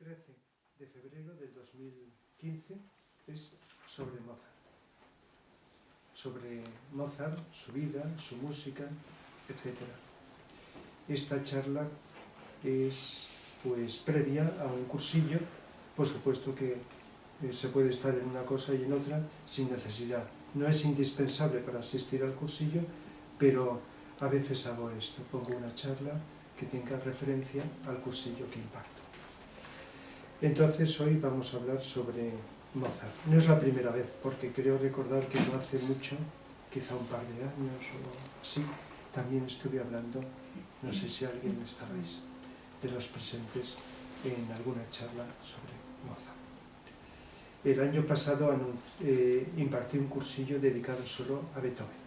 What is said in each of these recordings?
13 de febrero del 2015 es sobre Mozart. Sobre Mozart, su vida, su música, etc. Esta charla es pues previa a un cursillo. Por supuesto que se puede estar en una cosa y en otra sin necesidad. No es indispensable para asistir al cursillo, pero a veces hago esto, pongo una charla que tenga referencia al cursillo que imparto. Entonces hoy vamos a hablar sobre Mozart. No es la primera vez, porque creo recordar que no hace mucho, quizá un par de años o así, también estuve hablando, no sé si alguien estabais de los presentes en alguna charla sobre Mozart. El año pasado impartí un cursillo dedicado solo a Beethoven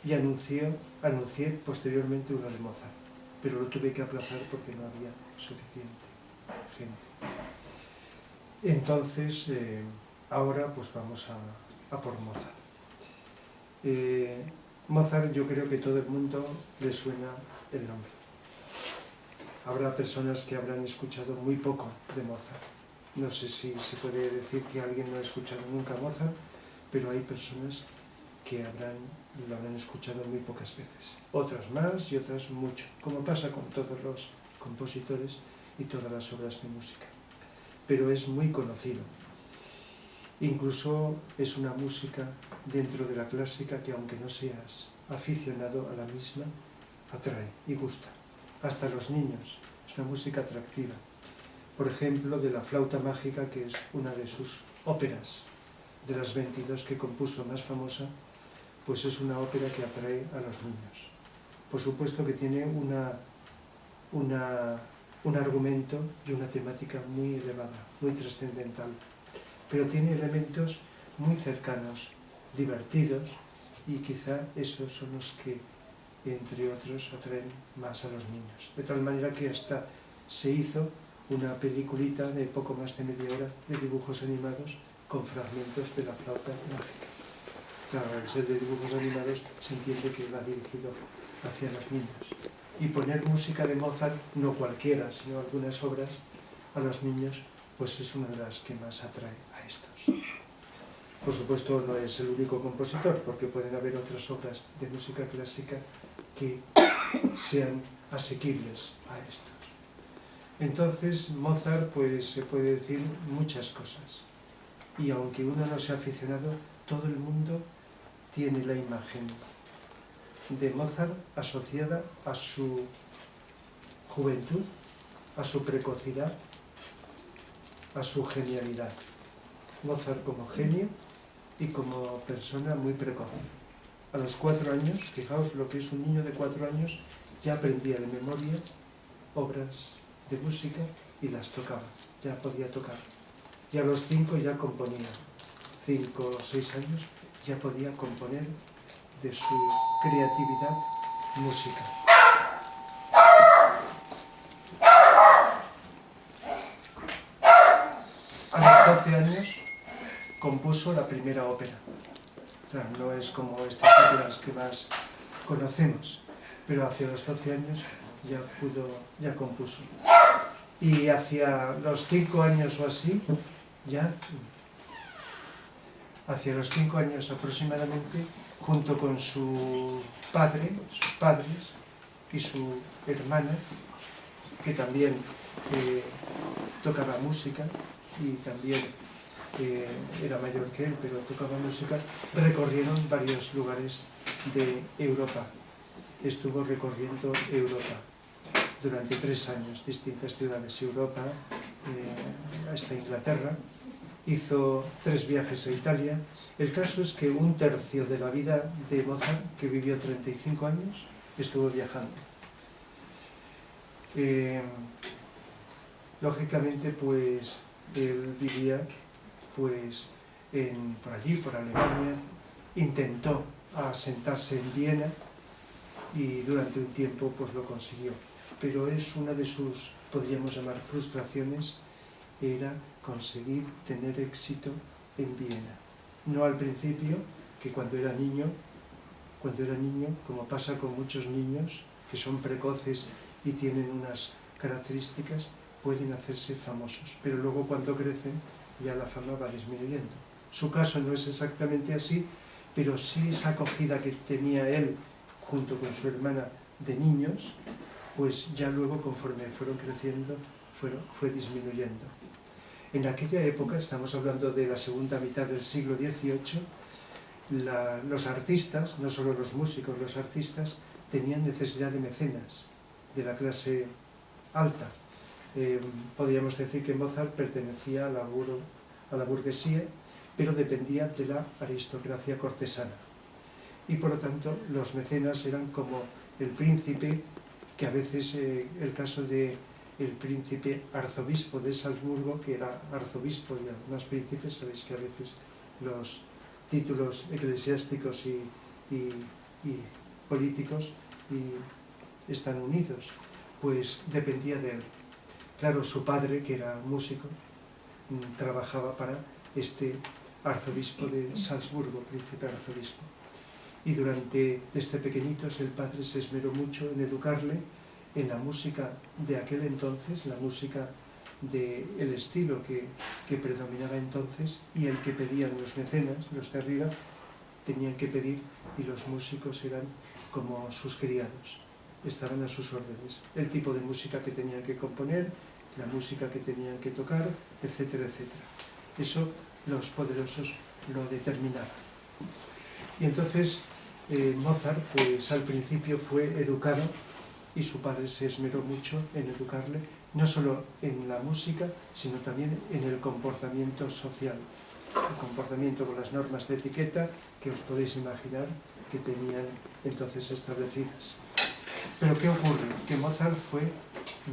y anuncié posteriormente uno de Mozart, pero lo tuve que aplazar porque no había suficiente gente. Entonces, ahora pues vamos a por Mozart. Mozart, yo creo que todo el mundo le suena el nombre. Habrá personas que habrán escuchado muy poco de Mozart. No sé si se puede decir que alguien no ha escuchado nunca a Mozart, pero hay personas que lo habrán escuchado muy pocas veces. Otras más y otras mucho, como pasa con todos los compositores y todas las obras de música. Pero es muy conocido. Incluso es una música dentro de la clásica que, aunque no seas aficionado a la misma, atrae y gusta. Hasta los niños. Es una música atractiva. Por ejemplo, de La flauta mágica, que es una de sus óperas, de las 22 que compuso más famosa, pues es una ópera que atrae a los niños. Por supuesto que tiene un argumento y una temática muy elevada, muy trascendental, pero tiene elementos muy cercanos, divertidos, y quizá esos son los que, entre otros, atraen más a los niños. De tal manera que hasta se hizo una peliculita de poco más de media hora de dibujos animados con fragmentos de La flauta mágica. Claro, al ser de dibujos animados se entiende que va dirigido hacia los niños. Y poner música de Mozart, no cualquiera, sino algunas obras, a los niños, pues es una de las que más atrae a estos. Por supuesto, no es el único compositor, porque pueden haber otras obras de música clásica que sean asequibles a estos. Entonces, Mozart, pues se puede decir muchas cosas. Y aunque uno no sea aficionado, todo el mundo tiene la imagen de Mozart asociada a su juventud, a su precocidad, a su genialidad. Mozart como genio y como persona muy precoz. A los 4 años, fijaos lo que es un niño de 4 años, ya aprendía de memoria obras de música y las tocaba, ya podía tocar. Y a los 5 ya componía, 5 o 6 años ya podía componer de su creatividad musical. A los 12 años compuso la primera ópera. Claro, no es como estas óperas que más conocemos, pero hacia los 12 años ya compuso. Y hacia los 5 años o así, hacia los 5 años aproximadamente, junto con sus padres y su hermana, que también tocaba música y también era mayor que él, pero tocaba música, recorrieron varios lugares de Europa. Estuvo recorriendo Europa durante 3 años, distintas ciudades de Europa, hasta Inglaterra. Hizo 3 viajes a Italia. El caso es que 1/3 de la vida de Mozart, que vivió 35 años, estuvo viajando. Lógicamente, pues, él vivía pues, por allí, por Alemania. Intentó asentarse en Viena y durante un tiempo pues, lo consiguió. Pero es una de sus, podríamos llamar, frustraciones, era conseguir tener éxito en Viena. No al principio, que cuando era niño, como pasa con muchos niños que son precoces y tienen unas características, pueden hacerse famosos, pero luego cuando crecen ya la fama va disminuyendo. Su caso no es exactamente así, pero sí esa acogida que tenía él junto con su hermana de niños, pues ya luego conforme fueron creciendo fue disminuyendo. En aquella época, estamos hablando de la segunda mitad del siglo XVIII, los artistas, no solo los músicos, los artistas tenían necesidad de mecenas de la clase alta. Podríamos decir que Mozart pertenecía a la burguesía, pero dependía de la aristocracia cortesana. Y por lo tanto los mecenas eran como el príncipe, que a veces el caso de el príncipe arzobispo de Salzburgo, que era arzobispo y además príncipe, sabéis que a veces los títulos eclesiásticos y políticos están unidos, pues dependía de él. Claro, su padre, que era músico, trabajaba para este arzobispo de Salzburgo, príncipe arzobispo. Y desde pequeñitos el padre se esmeró mucho en educarle en la música de aquel entonces, la música del estilo que predominaba entonces, y el que pedían los mecenas, los de arriba, tenían que pedir, y los músicos eran como sus criados, estaban a sus órdenes. El tipo de música que tenían que componer, la música que tenían que tocar, etcétera, etcétera. Eso los poderosos lo determinaban. Y entonces Mozart, pues al principio fue educado, y su padre se esmeró mucho en educarle, no solo en la música, sino también en el comportamiento social, el comportamiento con las normas de etiqueta que os podéis imaginar que tenían entonces establecidas. Pero ¿qué ocurre? Que Mozart fue,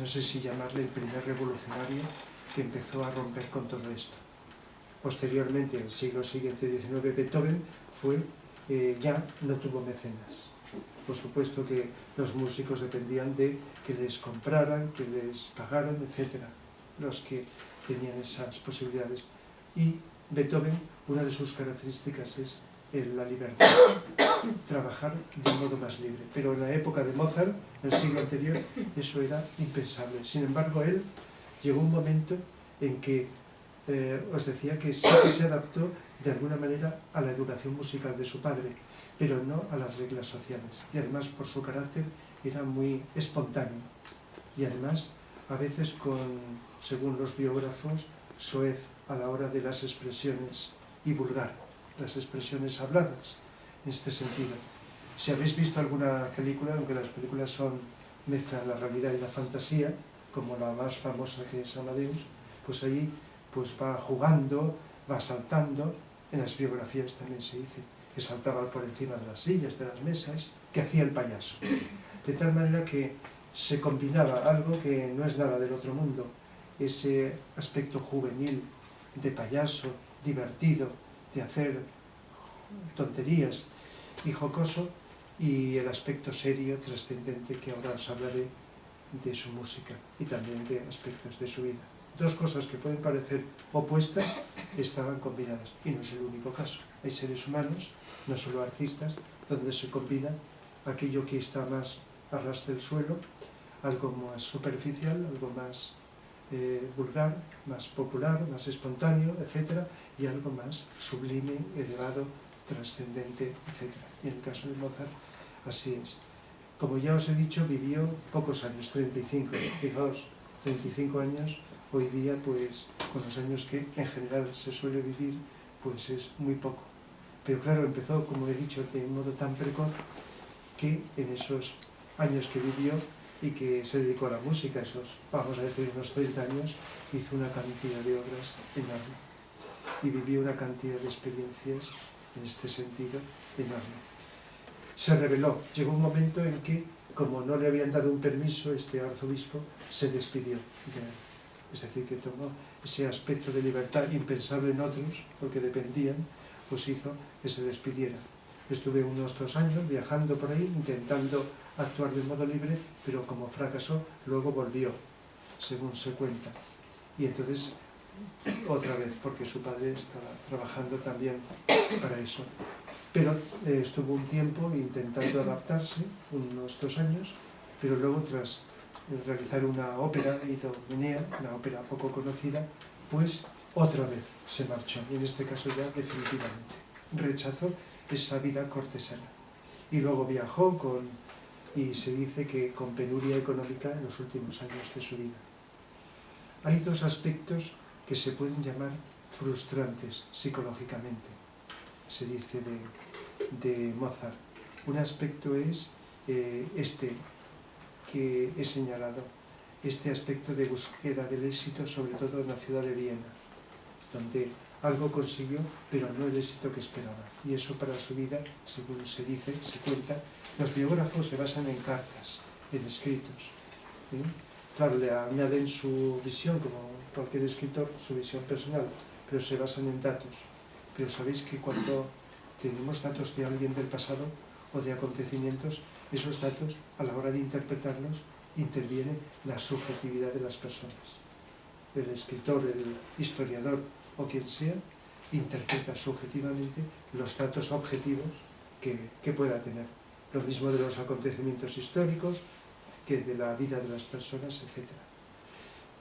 no sé si llamarle el primer revolucionario que empezó a romper con todo esto. Posteriormente, en el siglo siguiente, XIX, Beethoven ya no tuvo mecenas. Por supuesto que los músicos dependían de que les compraran, que les pagaran, etc. Los que tenían esas posibilidades. Y Beethoven, una de sus características es la libertad, trabajar de un modo más libre. Pero en la época de Mozart, en el siglo anterior, eso era impensable. Sin embargo, él llegó un momento en que os decía que sí que se adaptó de alguna manera a la educación musical de su padre, pero no a las reglas sociales. Y además, por su carácter, era muy espontáneo. Y además, a veces según los biógrafos, soez a la hora de las expresiones y vulgar, las expresiones habladas, en este sentido. Si habéis visto alguna película, aunque las películas mezclan la realidad y la fantasía, como la más famosa que es Amadeus, pues ahí va jugando, va saltando. En las biografías también se dice que saltaba por encima de las sillas, de las mesas, que hacía el payaso. De tal manera que se combinaba algo que no es nada del otro mundo, ese aspecto juvenil de payaso, divertido, de hacer tonterías y jocoso, y el aspecto serio, trascendente, que ahora os hablaré de su música y también de aspectos de su vida. Dos cosas que pueden parecer opuestas estaban combinadas, y no es el único caso. Hay seres humanos, no solo artistas, donde se combina aquello que está más a ras del suelo, algo más superficial, algo más vulgar, más popular, más espontáneo, etc., y algo más sublime, elevado, trascendente, etc. Y en el caso de Mozart, así es. Como ya os he dicho, vivió pocos años, 35. Fijaos, 35 años, hoy día, pues, con los años que en general se suele vivir, pues es muy poco. Pero claro, empezó, como he dicho, de un modo tan precoz que en esos años que vivió y que se dedicó a la música, esos, vamos a decir, unos 30 años, hizo una cantidad de obras enorme y vivió una cantidad de experiencias en este sentido enorme. Se rebeló, llegó un momento en que, como no le habían dado un permiso, este arzobispo se despidió de él. Es decir, que tomó ese aspecto de libertad impensable en otros, porque dependían, pues hizo que se despidiera. Estuve unos 2 años viajando por ahí, intentando actuar de modo libre, pero como fracasó, luego volvió, según se cuenta. Y entonces, otra vez, porque su padre estaba trabajando también para eso. Pero estuvo un tiempo intentando adaptarse, unos 2 años, pero luego tras realizar una ópera, hizo Menea, una ópera poco conocida, pues otra vez se marchó, y en este caso ya definitivamente rechazó esa vida cortesana. Y luego viajó y se dice que con penuria económica en los últimos años de su vida. Hay dos aspectos que se pueden llamar frustrantes psicológicamente, se dice de Mozart. Un aspecto es este que he señalado, este aspecto de búsqueda del éxito, sobre todo en la ciudad de Viena, donde algo consiguió, pero no el éxito que esperaba. Y eso para su vida, según se dice, se cuenta, los biógrafos se basan en cartas, en escritos. Claro, le añaden su visión, como cualquier escritor, su visión personal, pero se basan en datos. Pero sabéis que cuando tenemos datos de alguien del pasado o de acontecimientos, esos datos, a la hora de interpretarlos, interviene la subjetividad de las personas. El escritor, el historiador o quien sea, interpreta subjetivamente los datos objetivos que pueda tener. Lo mismo de los acontecimientos históricos que de la vida de las personas, etc.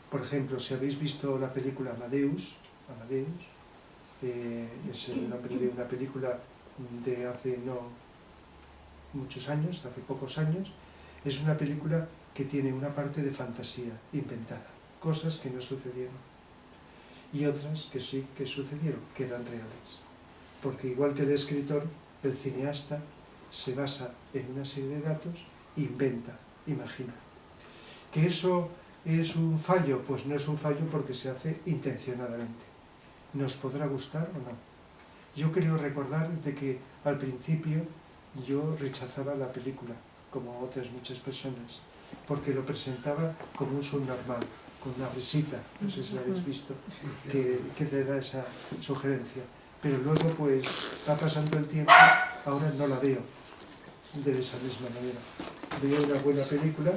Por ejemplo, si habéis visto la película Amadeus, es el nombre de una película de hace no muchos años, hace pocos años, es una película que tiene una parte de fantasía inventada, cosas que no sucedieron, y otras que sí que sucedieron, que eran reales. Porque igual que el escritor, el cineasta se basa en una serie de datos, inventa, imagina. ¿Que eso es un fallo? Pues no es un fallo porque se hace intencionadamente. ¿Nos podrá gustar o no? Yo creo recordar de que al principio yo rechazaba la película, como otras muchas personas, porque lo presentaba como un subnormal, con una risita, no sé si la habéis visto, que te da esa sugerencia. Pero luego pues va pasando el tiempo, ahora no la veo de esa misma manera. Veo una buena película,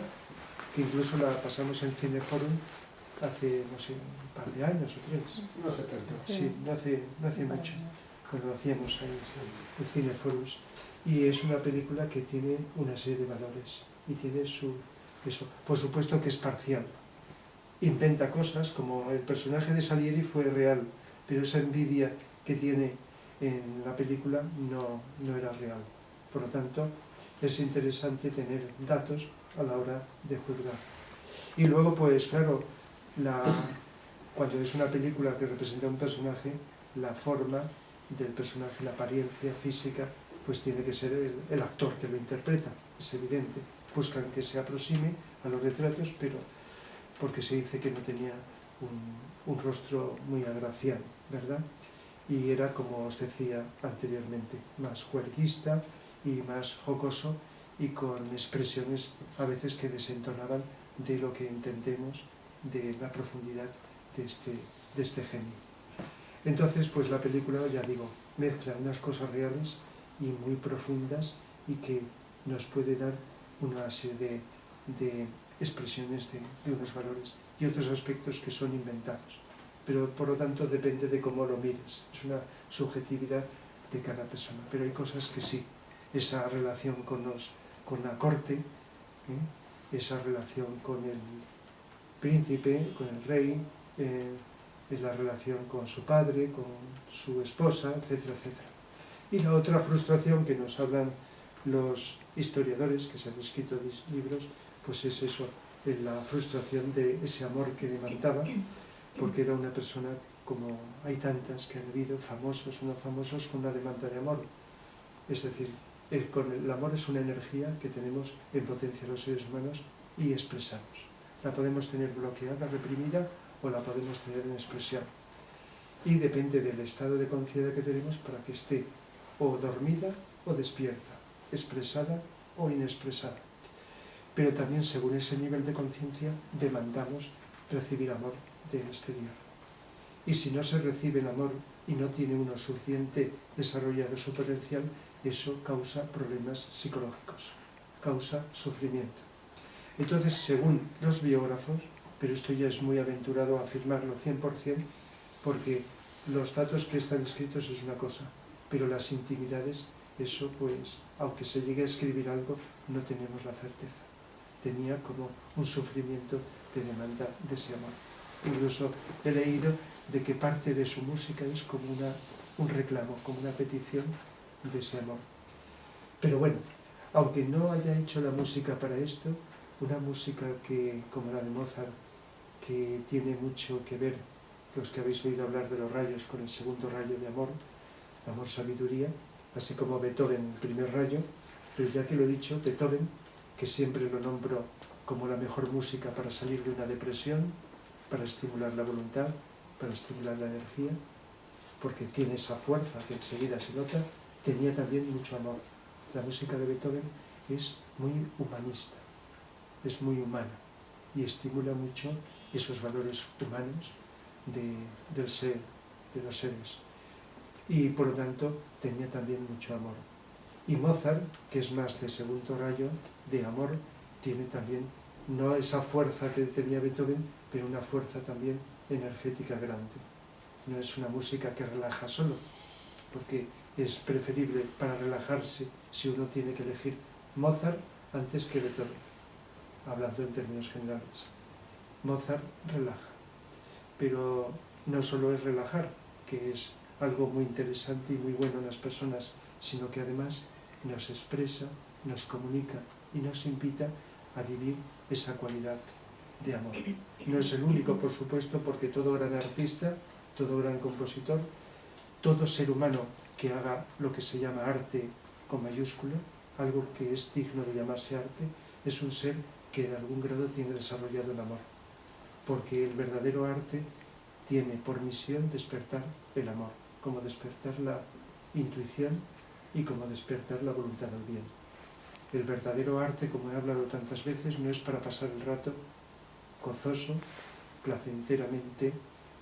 que incluso la pasamos en Cineforum hace, no sé, un par de años o 3. No hace tanto. Sí, no hace mucho, cuando hacíamos ahí el Cineforums. Y es una película que tiene una serie de valores y tiene eso. Por supuesto que es parcial. Inventa cosas, como el personaje de Salieri fue real, pero esa envidia que tiene en la película no era real. Por lo tanto, es interesante tener datos a la hora de juzgar. Y luego, pues claro, cuando es una película que representa a un personaje, la forma del personaje, la apariencia física, pues tiene que ser el actor que lo interpreta, es evidente. Buscan que se aproxime a los retratos, pero porque se dice que no tenía un rostro muy agraciado, ¿verdad? Y era, como os decía anteriormente, más juerguista y más jocoso y con expresiones a veces que desentonaban de lo que entendemos de la profundidad de este genio. Entonces, pues la película, ya digo, mezcla unas cosas reales y muy profundas y que nos puede dar una serie de expresiones de unos valores y otros aspectos que son inventados. Pero por lo tanto depende de cómo lo mires, es una subjetividad de cada persona. Pero hay cosas que sí, esa relación con la corte, esa relación con el príncipe, con el rey, es la relación con su padre, con su esposa, etcétera, etcétera. Y la otra frustración que nos hablan los historiadores, que se han escrito libros, pues es eso, la frustración de ese amor que demandaba, porque era una persona, como hay tantas que han habido, famosos o no famosos, con una demanda de amor. Es decir, el amor es una energía que tenemos en potencia los seres humanos y expresamos. La podemos tener bloqueada, reprimida, o la podemos tener en expresión. Y depende del estado de conciencia que tenemos para que esté o dormida o despierta, expresada o inexpresada. Pero también, según ese nivel de conciencia, demandamos recibir amor del exterior. Y si no se recibe el amor y no tiene uno suficiente desarrollado su potencial, eso causa problemas psicológicos, causa sufrimiento. Entonces, según los biógrafos, pero esto ya es muy aventurado afirmarlo 100%, porque los datos que están escritos es una cosa, pero las intimidades, eso pues, aunque se llegue a escribir algo, no tenemos la certeza. tenía como un sufrimiento de demanda de ese amor. Incluso he leído de que parte de su música es como un reclamo, como una petición de ese amor. Pero bueno, aunque no haya hecho la música para esto, una música que, como la de Mozart, que tiene mucho que ver, los que habéis oído hablar de los rayos, con el segundo rayo de amor, sabiduría, así como Beethoven, el primer rayo, pero ya que lo he dicho, Beethoven, que siempre lo nombro como la mejor música para salir de una depresión, para estimular la voluntad, para estimular la energía, porque tiene esa fuerza que enseguida se nota, tenía también mucho amor. La música de Beethoven es muy humanista, es muy humana y estimula mucho esos valores humanos del ser, de los seres. Y por lo tanto tenía también mucho amor. Y Mozart, que es más de segundo rayo de amor, tiene también, no esa fuerza que tenía Beethoven, pero una fuerza también energética grande. No es una música que relaja solo, porque es preferible para relajarse, si uno tiene que elegir, Mozart antes que Beethoven, hablando en términos generales. Mozart relaja, pero no solo es relajar, que es algo muy interesante y muy bueno en las personas, sino que además nos expresa, nos comunica y nos invita a vivir esa cualidad de amor. No es el único, por supuesto, porque todo gran artista, todo gran compositor, todo ser humano que haga lo que se llama arte con mayúscula, algo que es digno de llamarse arte, es un ser que en algún grado tiene desarrollado el amor, porque el verdadero arte tiene por misión despertar el amor, como despertar la intuición y como despertar la voluntad del bien. El verdadero arte, como he hablado tantas veces, no es para pasar el rato gozoso, placenteramente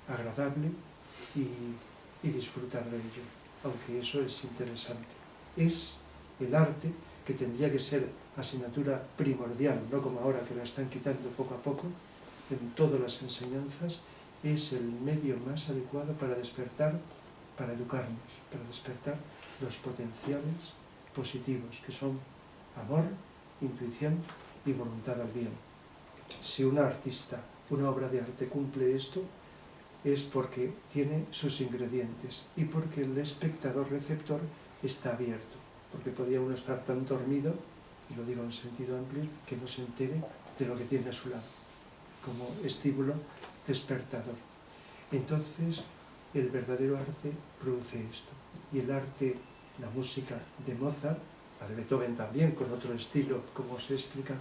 agradable y disfrutar de ello, aunque eso es interesante. Es el arte que tendría que ser asignatura primordial, no como ahora que la están quitando poco a poco, en todas las enseñanzas, es el medio más adecuado para despertar, para educarnos, para despertar los potenciales positivos, que son amor, intuición y voluntad al bien. Si un artista, una obra de arte cumple esto, es porque tiene sus ingredientes y porque el espectador receptor está abierto, porque podría uno estar tan dormido, y lo digo en sentido amplio, que no se entere de lo que tiene a su lado, como estímulo despertador. Entonces, el verdadero arte produce esto. Y el arte, la música de Mozart, la de Beethoven también, con otro estilo, como os he explicado,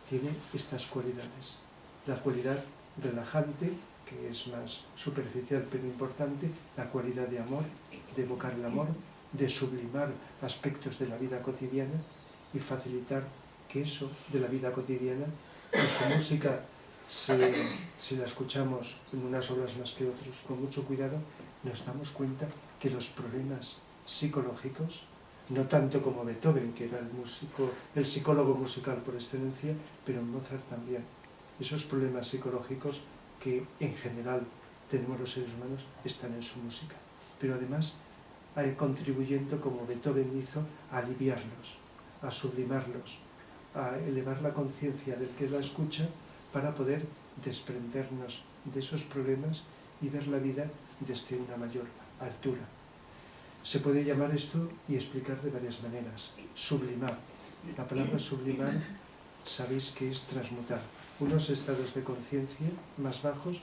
tiene estas cualidades. La cualidad relajante, que es más superficial pero importante, la cualidad de amor, de evocar el amor, de sublimar aspectos de la vida cotidiana y facilitar que eso de la vida cotidiana, en su música, si la escuchamos en unas obras más que otras con mucho cuidado, nos damos cuenta que los problemas psicológicos, no tanto como Beethoven, que era el psicólogo musical por excelencia, pero Mozart también, esos problemas psicológicos que en general tenemos los seres humanos están en su música, pero además contribuyendo, como Beethoven hizo, a aliviarlos, a sublimarlos, a elevar la conciencia del que la escucha para poder desprendernos de esos problemas y ver la vida desde una mayor altura. Se puede llamar esto y explicar de varias maneras. Sublimar. La palabra sublimar, sabéis que es transmutar unos estados de conciencia más bajos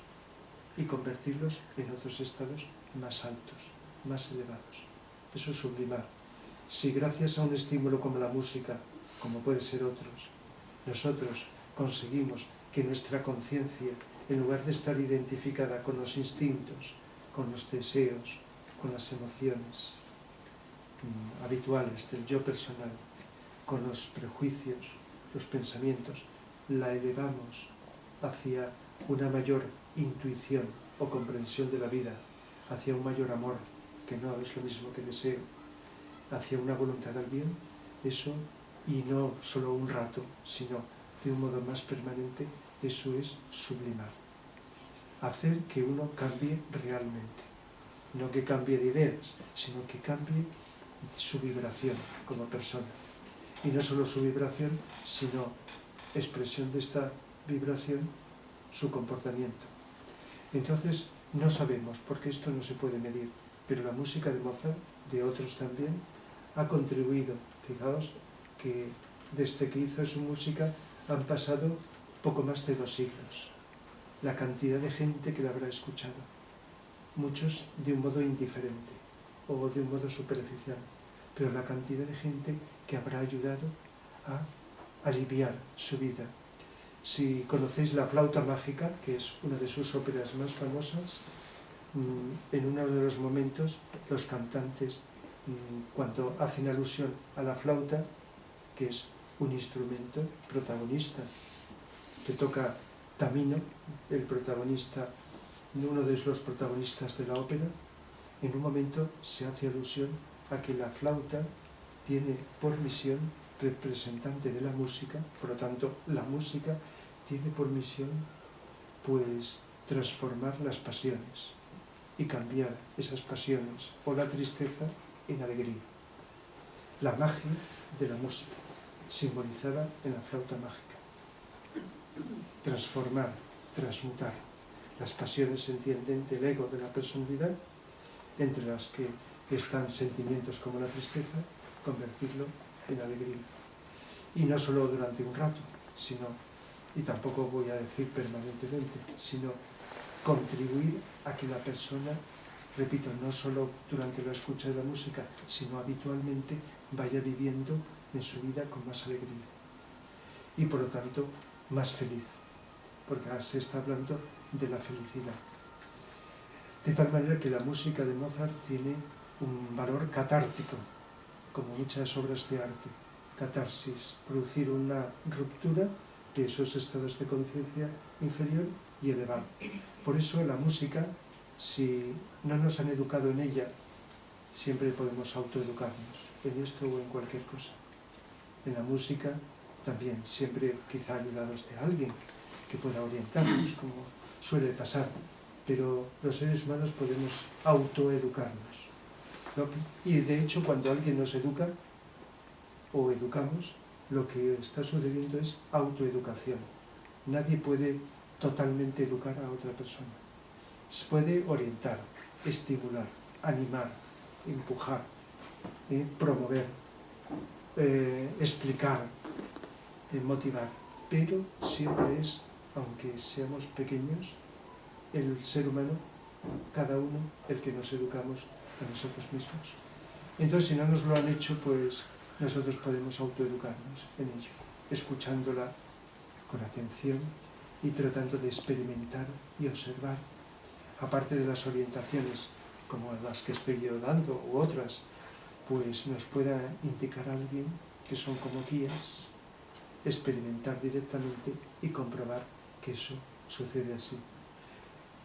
y convertirlos en otros estados más altos, más elevados. Eso es sublimar. Si gracias a un estímulo como la música, como puede ser otros, nosotros conseguimos que nuestra conciencia, en lugar de estar identificada con los instintos, con los deseos, con las emociones habituales del yo personal, con los prejuicios, los pensamientos, la elevamos hacia una mayor intuición o comprensión de la vida, hacia un mayor amor, que no es lo mismo que deseo, hacia una voluntad al bien, eso, y no solo un rato, sino de un modo más permanente, eso es sublimar. Hacer que uno cambie realmente, no que cambie de ideas, sino que cambie su vibración como persona. Y no solo su vibración, sino expresión de esta vibración su comportamiento. Entonces, no sabemos, porque esto no se puede medir, pero la música de Mozart, de otros también, ha contribuido. Fijaos que desde que hizo su música han pasado poco más de 2 siglos. La cantidad de gente que la habrá escuchado, muchos de un modo indiferente o de un modo superficial, pero la cantidad de gente que habrá ayudado a aliviar su vida. Si conocéis La flauta mágica, que es una de sus óperas más famosas, en uno de los momentos los cantantes, cuando hacen alusión a la flauta, que es un instrumento protagonista, que toca Tamino, el protagonista, uno de los protagonistas de la ópera, en un momento se hace alusión a que la flauta tiene por misión representante de la música, por lo tanto la música tiene por misión pues transformar las pasiones y cambiar esas pasiones o la tristeza en alegría. La magia de la música, simbolizada en la flauta mágica. Transformar, transmutar. Las pasiones se entienden del ego, de la personalidad, entre las que están sentimientos como la tristeza, convertirlo en alegría. Y no solo durante un rato, sino, y tampoco voy a decir permanentemente, sino contribuir a que la persona, repito, no solo durante la escucha de la música, sino habitualmente vaya viviendo en su vida con más alegría. Y por lo tanto, más feliz, porque ahora se está hablando de la felicidad. De tal manera que la música de Mozart tiene un valor catártico, como muchas obras de arte. Catarsis, producir una ruptura de esos estados de conciencia inferior y elevar. Por eso la música, si no nos han educado en ella, siempre podemos autoeducarnos, en esto o en cualquier cosa. En la música también, siempre quizá ayudados de alguien que pueda orientarnos, como suele pasar, pero los seres humanos podemos autoeducarnos, ¿no? Y de hecho, cuando alguien nos educa o educamos, lo que está sucediendo es autoeducación. Nadie puede totalmente educar a otra persona. Se puede orientar, estimular, animar, empujar, promover, explicar, motivar, pero siempre es, aunque seamos pequeños, el ser humano, cada uno, el que nos educamos a nosotros mismos. Entonces, si no nos lo han hecho, pues nosotros podemos autoeducarnos en ello, escuchándola con atención y tratando de experimentar y observar, aparte de las orientaciones como las que estoy yo dando u otras, pues nos pueda indicar a alguien que son como guías, experimentar directamente y comprobar que eso sucede así.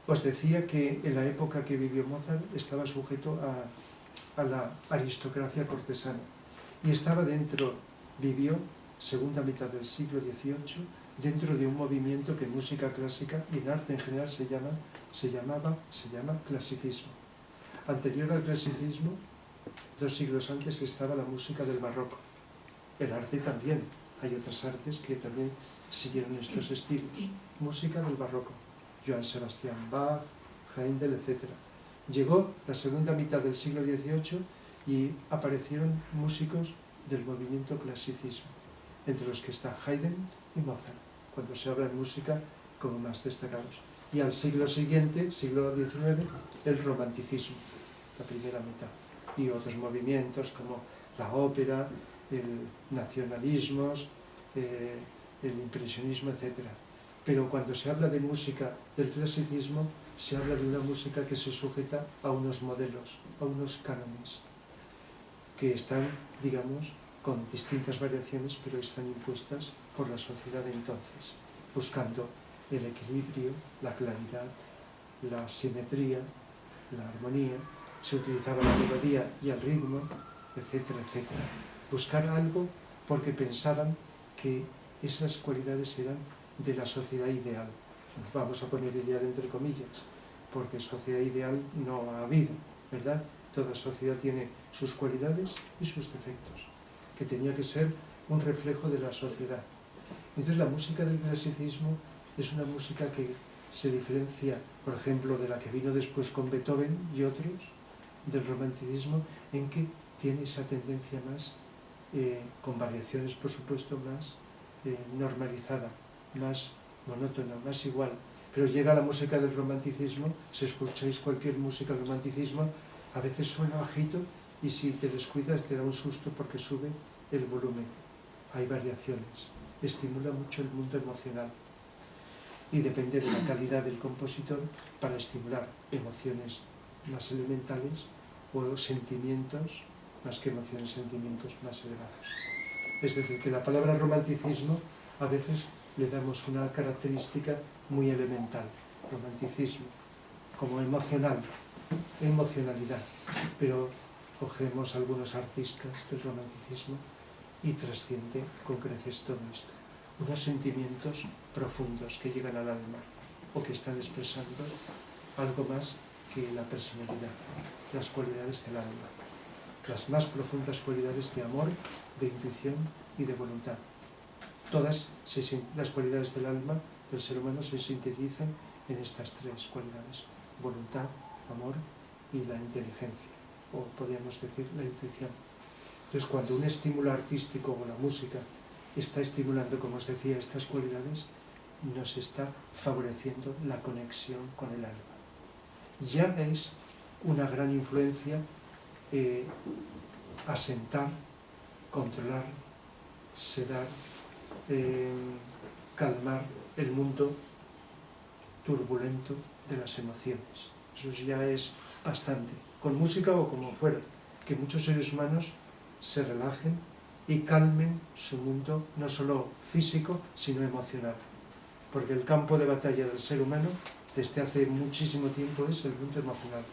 Os decía que en la época que vivió Mozart estaba sujeto a la aristocracia cortesana y estaba dentro, vivió segunda mitad del siglo XVIII, dentro de un movimiento que en música clásica y en arte en general se llama clasicismo. Anterior al clasicismo, 2 siglos antes, estaba la música del barroco. El arte también, hay otras artes que también siguieron estos estilos. Música del barroco, Johann Sebastian Bach, Händel, etc. Llegó la segunda mitad del siglo XVIII y aparecieron músicos del movimiento clasicismo, entre los que está Haydn y Mozart, cuando se habla en música como más destacados. Y al siglo siguiente, siglo XIX, el romanticismo, la primera mitad, y otros movimientos como la ópera, el nacionalismo, el impresionismo, etc. Pero cuando se habla de música del clasicismo, se habla de una música que se sujeta a unos modelos, a unos cánones, que están, digamos, con distintas variaciones, pero están impuestas por la sociedad de entonces, buscando el equilibrio, la claridad, la simetría, la armonía. Se utilizaba la melodía y el ritmo, etcétera, etcétera. Buscar algo porque pensaban que esas cualidades eran de la sociedad ideal. Vamos a poner ideal entre comillas, porque sociedad ideal no ha habido, ¿verdad? Toda sociedad tiene sus cualidades y sus defectos, que tenía que ser un reflejo de la sociedad. Entonces la música del clasicismo es una música que se diferencia, por ejemplo, de la que vino después con Beethoven y otros, del romanticismo, en que tiene esa tendencia más, con variaciones por supuesto, más normalizada, más monótona, más igual. Pero llega la música del romanticismo, si escucháis cualquier música del romanticismo, a veces suena bajito y si te descuidas te da un susto porque sube el volumen. Hay variaciones, estimula mucho el mundo emocional y depende de la calidad del compositor para estimular emociones más elementales o sentimientos, más que emociones, sentimientos más elevados. Es decir, que la palabra romanticismo a veces le damos una característica muy elemental, romanticismo, como emocional, emocionalidad, pero cogemos algunos artistas del romanticismo y trasciende con creces todo esto, unos sentimientos profundos que llegan al alma o que están expresando algo más que la personalidad, las cualidades del alma, las más profundas cualidades de amor, de intuición y de voluntad. Todas las cualidades del alma del ser humano se sintetizan en estas tres cualidades: voluntad, amor y la inteligencia, o podríamos decir la intuición. Entonces, cuando un estímulo artístico o la música está estimulando, como os decía, estas cualidades, nos está favoreciendo la conexión con el alma. Ya es una gran influencia asentar, controlar, sedar, calmar el mundo turbulento de las emociones. Eso ya es bastante, con música o como fuera, que muchos seres humanos se relajen y calmen su mundo, no solo físico, sino emocional. Porque el campo de batalla del ser humano, desde hace muchísimo tiempo, es el mundo emocional.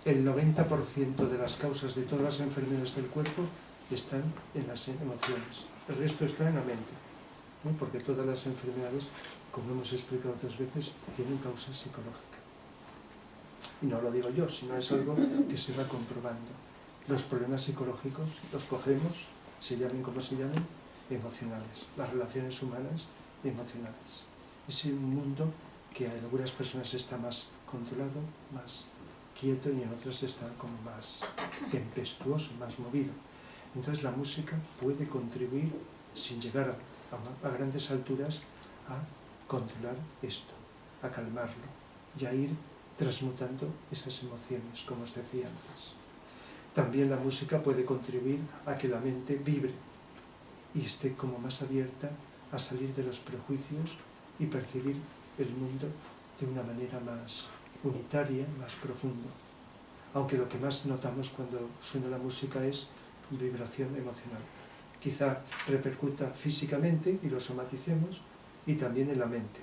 El 90% de las causas de todas las enfermedades del cuerpo están en las emociones. El resto está en la mente, ¿no? Porque todas las enfermedades, como hemos explicado otras veces, tienen causa psicológica. Y no lo digo yo, sino es algo que se va comprobando. Los problemas psicológicos los cogemos, se llamen como se llamen, emocionales. Las relaciones humanas, emocionales. Es un mundo que en algunas personas está más controlado, más quieto, y en otras está como más tempestuoso, más movido. Entonces la música puede contribuir, sin llegar a grandes alturas, a controlar esto, a calmarlo y a ir transmutando esas emociones, como os decía antes. También la música puede contribuir a que la mente vibre y esté como más abierta a salir de los prejuicios y percibir el mundo de una manera más unitaria, más profunda. Aunque lo que más notamos cuando suena la música es vibración emocional. Quizá repercuta físicamente y lo somaticemos, y también en la mente.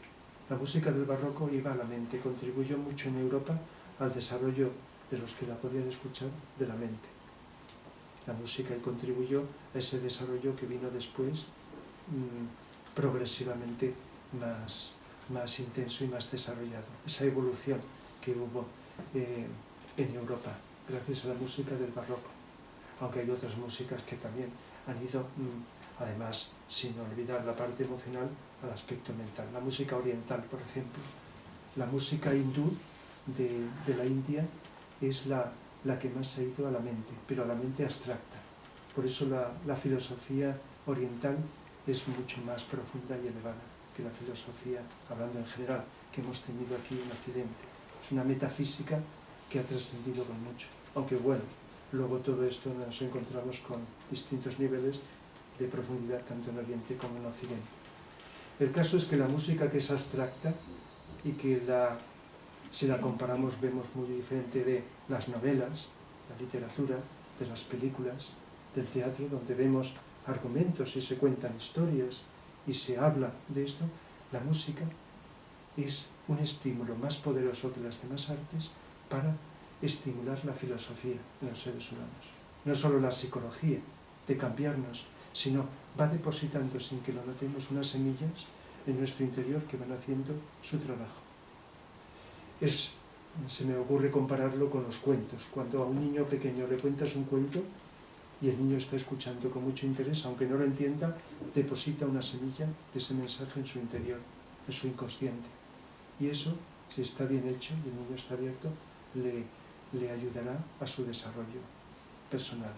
La música del barroco iba a la mente, contribuyó mucho en Europa al desarrollo de los que la podían escuchar de la mente. La música contribuyó a ese desarrollo que vino después, progresivamente más intenso y más desarrollado. Esa evolución que hubo en Europa, gracias a la música del barroco. Aunque hay otras músicas que también han ido, además, sin olvidar la parte emocional, al aspecto mental. La música oriental, por ejemplo. La música hindú de la India es la que más ha ido a la mente, pero a la mente abstracta. Por eso la filosofía oriental es mucho más profunda y elevada que la filosofía, hablando en general, que hemos tenido aquí en Occidente. Es una metafísica que ha trascendido con mucho. Aunque bueno, luego todo esto nos encontramos con distintos niveles de profundidad, tanto en Oriente como en Occidente. El caso es que la música que es abstracta y que si la comparamos vemos muy diferente de las novelas, la literatura, de las películas, del teatro, donde vemos argumentos y se cuentan historias y se habla de esto, la música es un estímulo más poderoso que las demás artes para estimular la filosofía en los seres humanos. No solo la psicología, de cambiarnos, sino va depositando, sin que lo notemos, unas semillas en nuestro interior que van haciendo su trabajo. Se me ocurre compararlo con los cuentos. Cuando a un niño pequeño le cuentas un cuento, y el niño está escuchando con mucho interés, aunque no lo entienda, deposita una semilla de ese mensaje en su interior, en su inconsciente. Y eso, si está bien hecho y el niño está abierto, le ayudará a su desarrollo personal.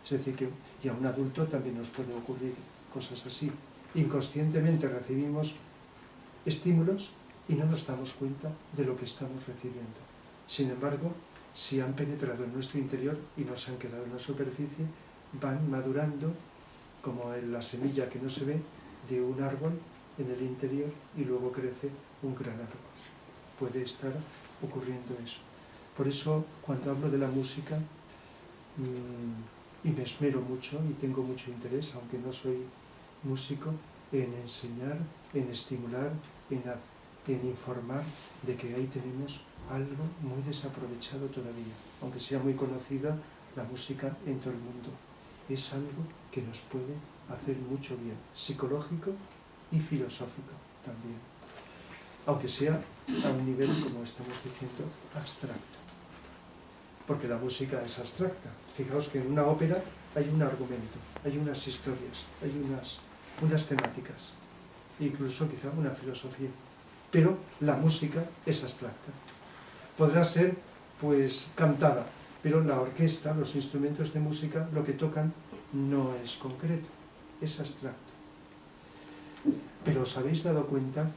Es decir, que y a un adulto también nos puede ocurrir cosas así. Inconscientemente recibimos estímulos y no nos damos cuenta de lo que estamos recibiendo. Sin embargo, si han penetrado en nuestro interior y no se han quedado en la superficie, van madurando como en la semilla que no se ve de un árbol en el interior y luego crece un gran árbol. Puede estar ocurriendo eso. Por eso, cuando hablo de la música, y me esmero mucho y tengo mucho interés, aunque no soy músico, en enseñar, en estimular, en informar de que ahí tenemos algo muy desaprovechado todavía, aunque sea muy conocida la música en todo el mundo. Es algo que nos puede hacer mucho bien, psicológico y filosófico también, aunque sea a un nivel, como estamos diciendo, abstracto. Porque la música es abstracta. Fijaos que en una ópera hay un argumento, hay unas historias, hay unas temáticas, incluso quizá una filosofía. Pero la música es abstracta. Podrá ser, pues, cantada, pero la orquesta, los instrumentos de música, lo que tocan no es concreto, es abstracto. Pero os habéis dado cuenta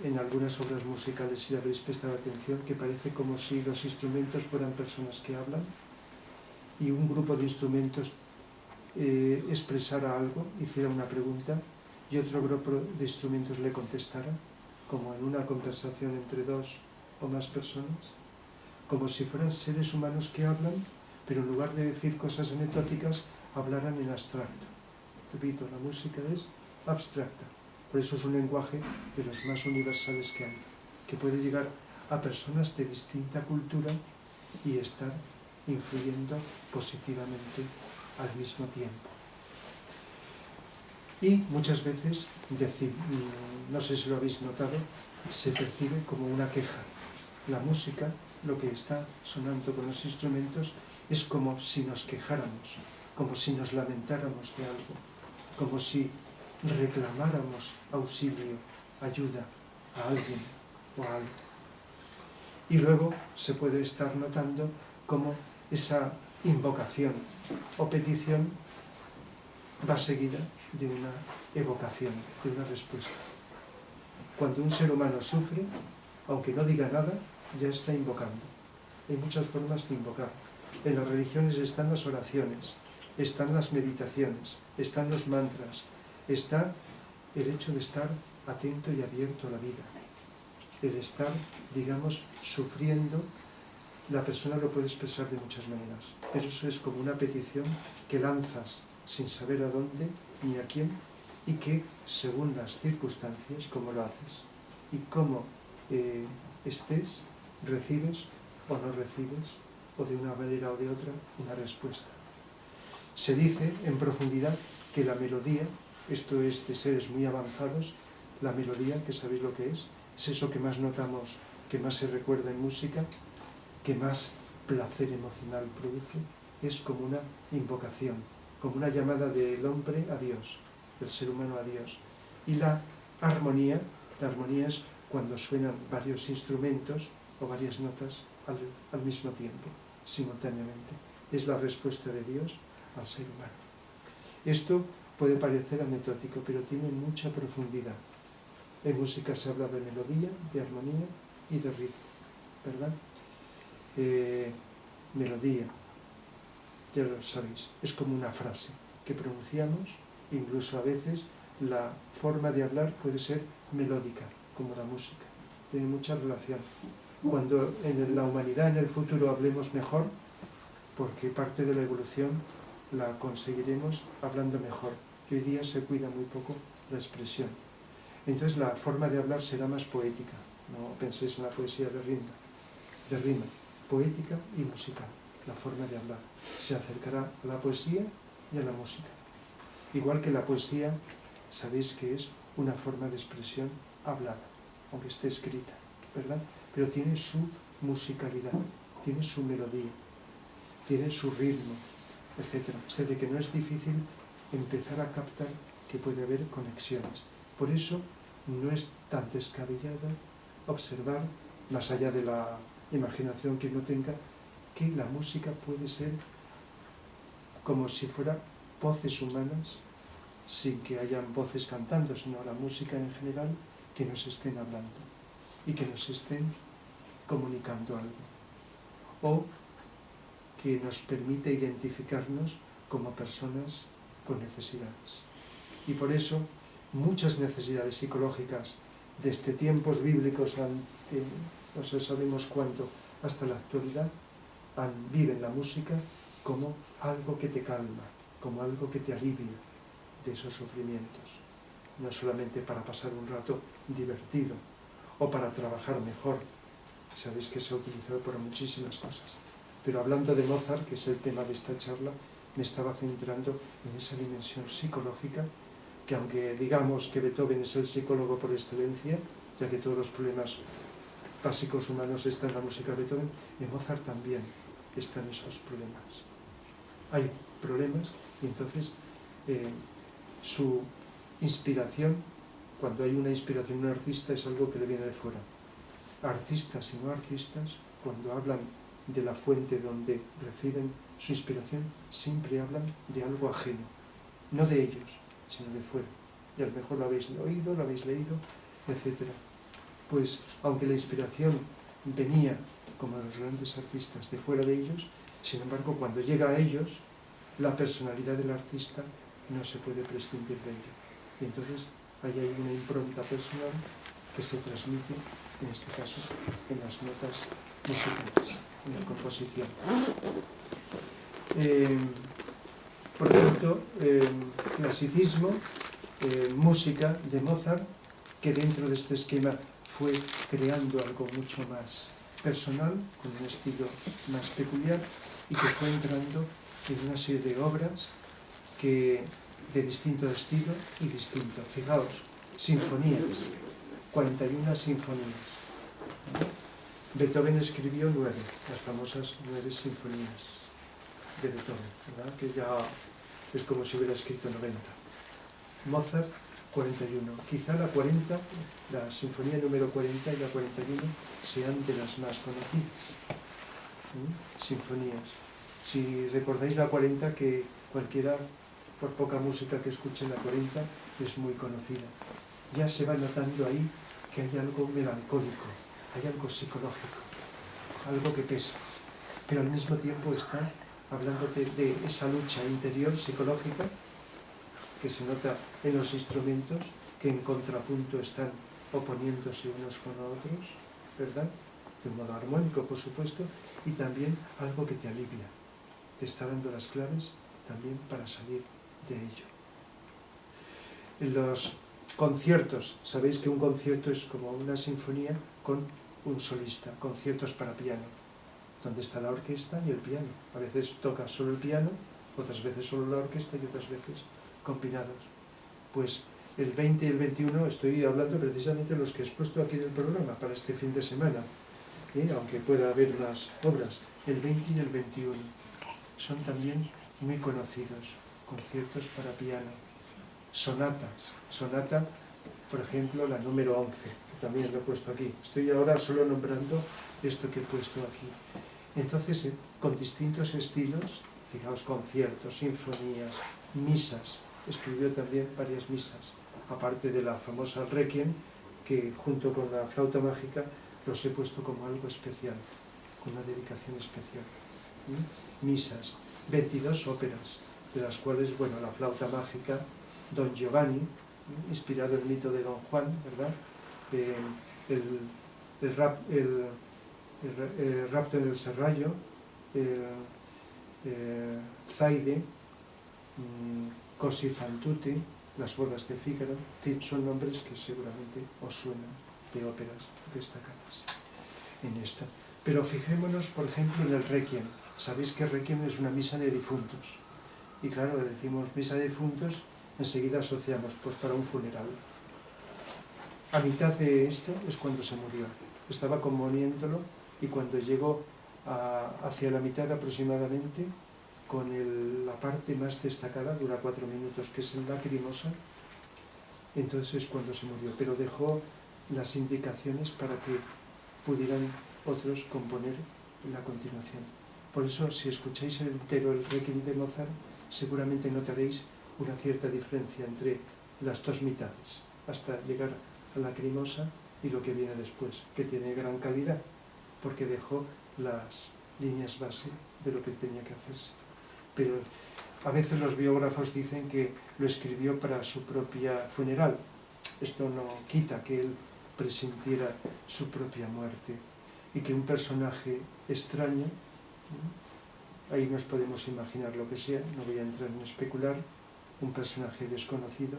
en algunas obras musicales, si habéis prestado atención, que parece como si los instrumentos fueran personas que hablan y un grupo de instrumentos expresara algo, hiciera una pregunta y otro grupo de instrumentos le contestara, como en una conversación entre dos o más personas, como si fueran seres humanos que hablan, pero en lugar de decir cosas anecdóticas, hablaran en abstracto. Repito, la música es abstracta. Por eso es un lenguaje de los más universales que hay, que puede llegar a personas de distinta cultura y estar influyendo positivamente al mismo tiempo. Y muchas veces, no sé si lo habéis notado, se percibe como una queja. La música, lo que está sonando con los instrumentos, es como si nos quejáramos, como si nos lamentáramos de algo, como si reclamáramos auxilio, ayuda a alguien o a algo. Y luego se puede estar notando cómo esa invocación o petición va seguida de una evocación, de una respuesta. Cuando un ser humano sufre, aunque no diga nada, ya está invocando. Hay muchas formas de invocar. En las religiones están las oraciones, están las meditaciones, están los mantras, está el hecho de estar atento y abierto a la vida. El estar, digamos, sufriendo, la persona lo puede expresar de muchas maneras, pero eso es como una petición que lanzas sin saber a dónde ni a quién y que, según las circunstancias, cómo lo haces y cómo estés, recibes o no recibes, o de una manera o de otra, una respuesta. Se dice en profundidad que la melodía, esto es de seres muy avanzados, la melodía, que sabéis lo que es eso que más notamos, que más se recuerda en música, que más placer emocional produce, es como una invocación, como una llamada del hombre a Dios, del ser humano a Dios. Y la armonía es cuando suenan varios instrumentos o varias notas al mismo tiempo, simultáneamente. Es la respuesta de Dios al ser humano. Esto puede parecer anecdótico, pero tiene mucha profundidad. En música se habla de melodía, de armonía y de ritmo, ¿verdad? Melodía, ya lo sabéis, es como una frase que pronunciamos, incluso a veces la forma de hablar puede ser melódica, como la música, tiene mucha relación. Cuando en la humanidad en el futuro hablemos mejor, porque parte de la evolución la conseguiremos hablando mejor, y hoy día se cuida muy poco la expresión. Entonces la forma de hablar será más poética, no penséis en la poesía de rima, poética y musical. La forma de hablar se acercará a la poesía y a la música. Igual que la poesía, sabéis que es una forma de expresión hablada, aunque esté escrita, ¿verdad? Pero tiene su musicalidad, tiene su melodía, tiene su ritmo, etc. Es decir, que no es difícil empezar a captar que puede haber conexiones. Por eso no es tan descabellado observar, más allá de la imaginación que uno tenga, que la música puede ser como si fuera voces humanas, sin que hayan voces cantando, sino la música en general que nos estén hablando y que nos estén comunicando algo, o que nos permite identificarnos como personas con necesidades. Y por eso muchas necesidades psicológicas desde tiempos bíblicos, no sé, sabemos cuánto, hasta la actualidad, viven la música como algo que te calma, como algo que te alivia de esos sufrimientos. No solamente para pasar un rato divertido o para trabajar mejor. Sabéis que se ha utilizado para muchísimas cosas. Pero hablando de Mozart, que es el tema de esta charla, me estaba centrando en esa dimensión psicológica, que aunque digamos que Beethoven es el psicólogo por excelencia, ya que todos los problemas básicos humanos están en la música de Beethoven, en Mozart también están esos problemas. Hay problemas y entonces su inspiración, cuando hay una inspiración en un artista, es algo que le viene de fuera. Artistas y no artistas, cuando hablan de la fuente donde reciben su inspiración, siempre hablan de algo ajeno, no de ellos, sino de fuera. Y a lo mejor lo habéis oído, lo habéis leído, etc. Pues aunque la inspiración venía, como los grandes artistas, de fuera de ellos, sin embargo, cuando llega a ellos, la personalidad del artista no se puede prescindir de ella. Y entonces ahí hay una impronta personal que se transmite, en este caso, en las notas musicales, en la composición. Por lo tanto, clasicismo, música de Mozart, que dentro de este esquema fue creando algo mucho más personal, con un estilo más peculiar, y que fue entrando en una serie de obras que de distinto estilo y distinto. Fijaos, sinfonías, 41 sinfonías. Beethoven escribió 9, las famosas 9 sinfonías de Beethoven, ¿verdad? Que ya es como si hubiera escrito 90. Mozart, 41. Quizá la 40, la sinfonía número 40 y la 41 sean de las más conocidas. Sinfonías. Si recordáis la 40, que cualquiera, por poca música que escuche la 40, es muy conocida. Ya se va notando ahí que hay algo melancólico, hay algo psicológico, algo que pesa. Pero al mismo tiempo está hablándote de esa lucha interior psicológica que se nota en los instrumentos, que en contrapunto están oponiéndose unos con otros, ¿verdad? De un modo armónico, por supuesto, y también algo que te alivia. Te está dando las claves también para salir de ello. En los conciertos, sabéis que un concierto es como una sinfonía con un solista, conciertos para piano, donde está la orquesta y el piano. A veces toca solo el piano, otras veces solo la orquesta y otras veces combinados. Pues el 20 y el 21 estoy hablando precisamente de los que he expuesto aquí en el programa para este fin de semana, aunque pueda haber unas obras. El 20 y el 21 son también muy conocidos, conciertos para piano, sonatas, sonata, por ejemplo, la número 11, que también lo he puesto aquí. Estoy ahora solo nombrando esto que he puesto aquí. Entonces, con distintos estilos, fijaos, conciertos, sinfonías, misas, escribió también varias misas, aparte de la famosa Requiem, que junto con la flauta mágica los he puesto como algo especial, con una dedicación especial. Misas, 22 óperas, de las cuales, bueno, la flauta mágica, Don Giovanni, inspirado en el mito de Don Juan, ¿verdad? El rapto del Serrallo, Zaide, Così fan tutti, las bodas de Fígaro, son nombres que seguramente os suenan de óperas destacadas en esto. Pero fijémonos, por ejemplo, en el Requiem. Sabéis que Requiem es una misa de difuntos. Y claro, decimos misa de difuntos, enseguida asociamos pues para un funeral. A mitad de esto es cuando se murió. Estaba componiéndolo y cuando llegó hacia la mitad aproximadamente, con la parte más destacada, dura 4 minutos, que es el Lacrimosa. Entonces es cuando se murió, pero dejó las indicaciones para que pudieran otros componer la continuación. Por eso, si escucháis entero el Requiem de Mozart, seguramente notaréis una cierta diferencia entre las dos mitades, hasta llegar a la Lacrimosa y lo que viene después, que tiene gran calidad, porque dejó las líneas base de lo que tenía que hacerse. Pero a veces los biógrafos dicen que lo escribió para su propia funeral. Esto no quita que él presintiera su propia muerte y que un personaje extraño, ahí nos podemos imaginar lo que sea, no voy a entrar en especular, un personaje desconocido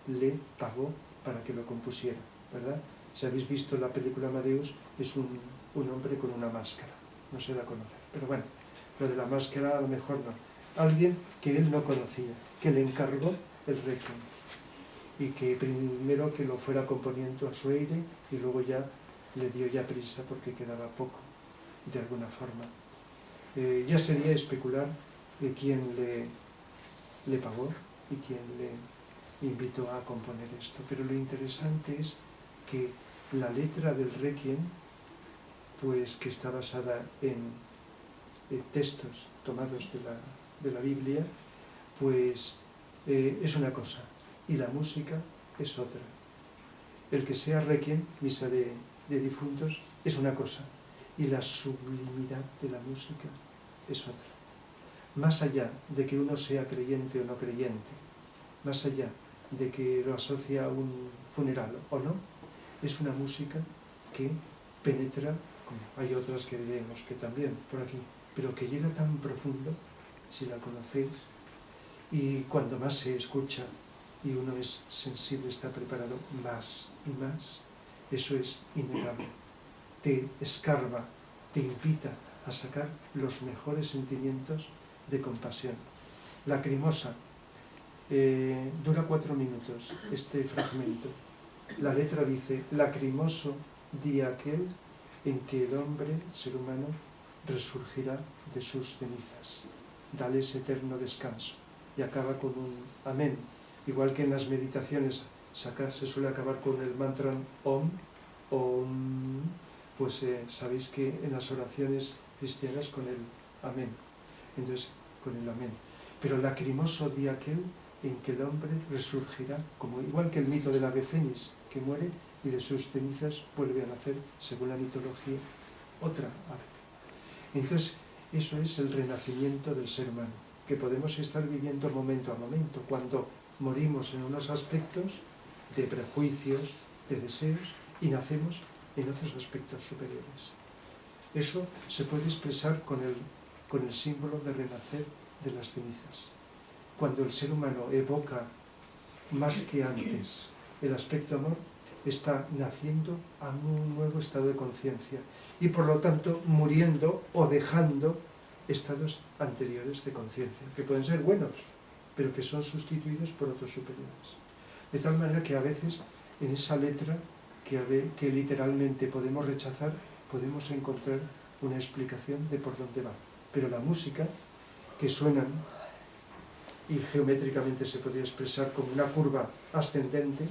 le pagó para que lo compusiera, ¿verdad? Si habéis visto la película Amadeus, es un hombre con una máscara, no se da a conocer, pero bueno, lo de la máscara a lo mejor no. Alguien que él no conocía, que le encargó el Requiem y que primero que lo fuera componiendo a su aire y luego ya le dio ya prisa porque quedaba poco, de alguna forma. Ya sería especular de quién le pagó y quién le invitó a componer esto, pero lo interesante es que la letra del Requiem, pues que está basada en textos tomados de la Biblia, pues es una cosa y la música es otra. El que sea Requiem, misa de difuntos, es una cosa y la sublimidad de la música es otra. Más allá de que uno sea creyente o no creyente, más allá de que lo asocia a un funeral o no, es una música que penetra, como hay otras que diremos que también por aquí, pero que llega tan profundo, si la conocéis, y cuando más se escucha y uno es sensible, está preparado más y más, eso es innegable. Te escarba, te invita a sacar los mejores sentimientos de compasión. Lacrimosa, dura 4 minutos este fragmento. La letra dice: lacrimoso día aquel en que el hombre, el ser humano, resurgirá de sus cenizas. Dales eterno descanso. Y acaba con un amén. Igual que en las meditaciones se suele acabar con el mantra Om, pues sabéis que en las oraciones cristianas con el amén. Entonces, con el amén. Pero lacrimoso día aquel en que el hombre resurgirá, como igual que el mito del ave fénix, que muere y de sus cenizas vuelve a nacer, según la mitología, otra ave. Entonces, eso es el renacimiento del ser humano, que podemos estar viviendo momento a momento, cuando morimos en unos aspectos de prejuicios, de deseos, y nacemos en otros aspectos superiores. Eso se puede expresar con el símbolo de renacer de las cenizas. Cuando el ser humano evoca más que antes el aspecto amor, está naciendo a un nuevo estado de conciencia y por lo tanto muriendo o dejando estados anteriores de conciencia, que pueden ser buenos, pero que son sustituidos por otros superiores. De tal manera que a veces en esa letra que literalmente podemos rechazar, podemos encontrar una explicación de por dónde va. Pero la música, que suenan y geométricamente se podría expresar como una curva ascendente,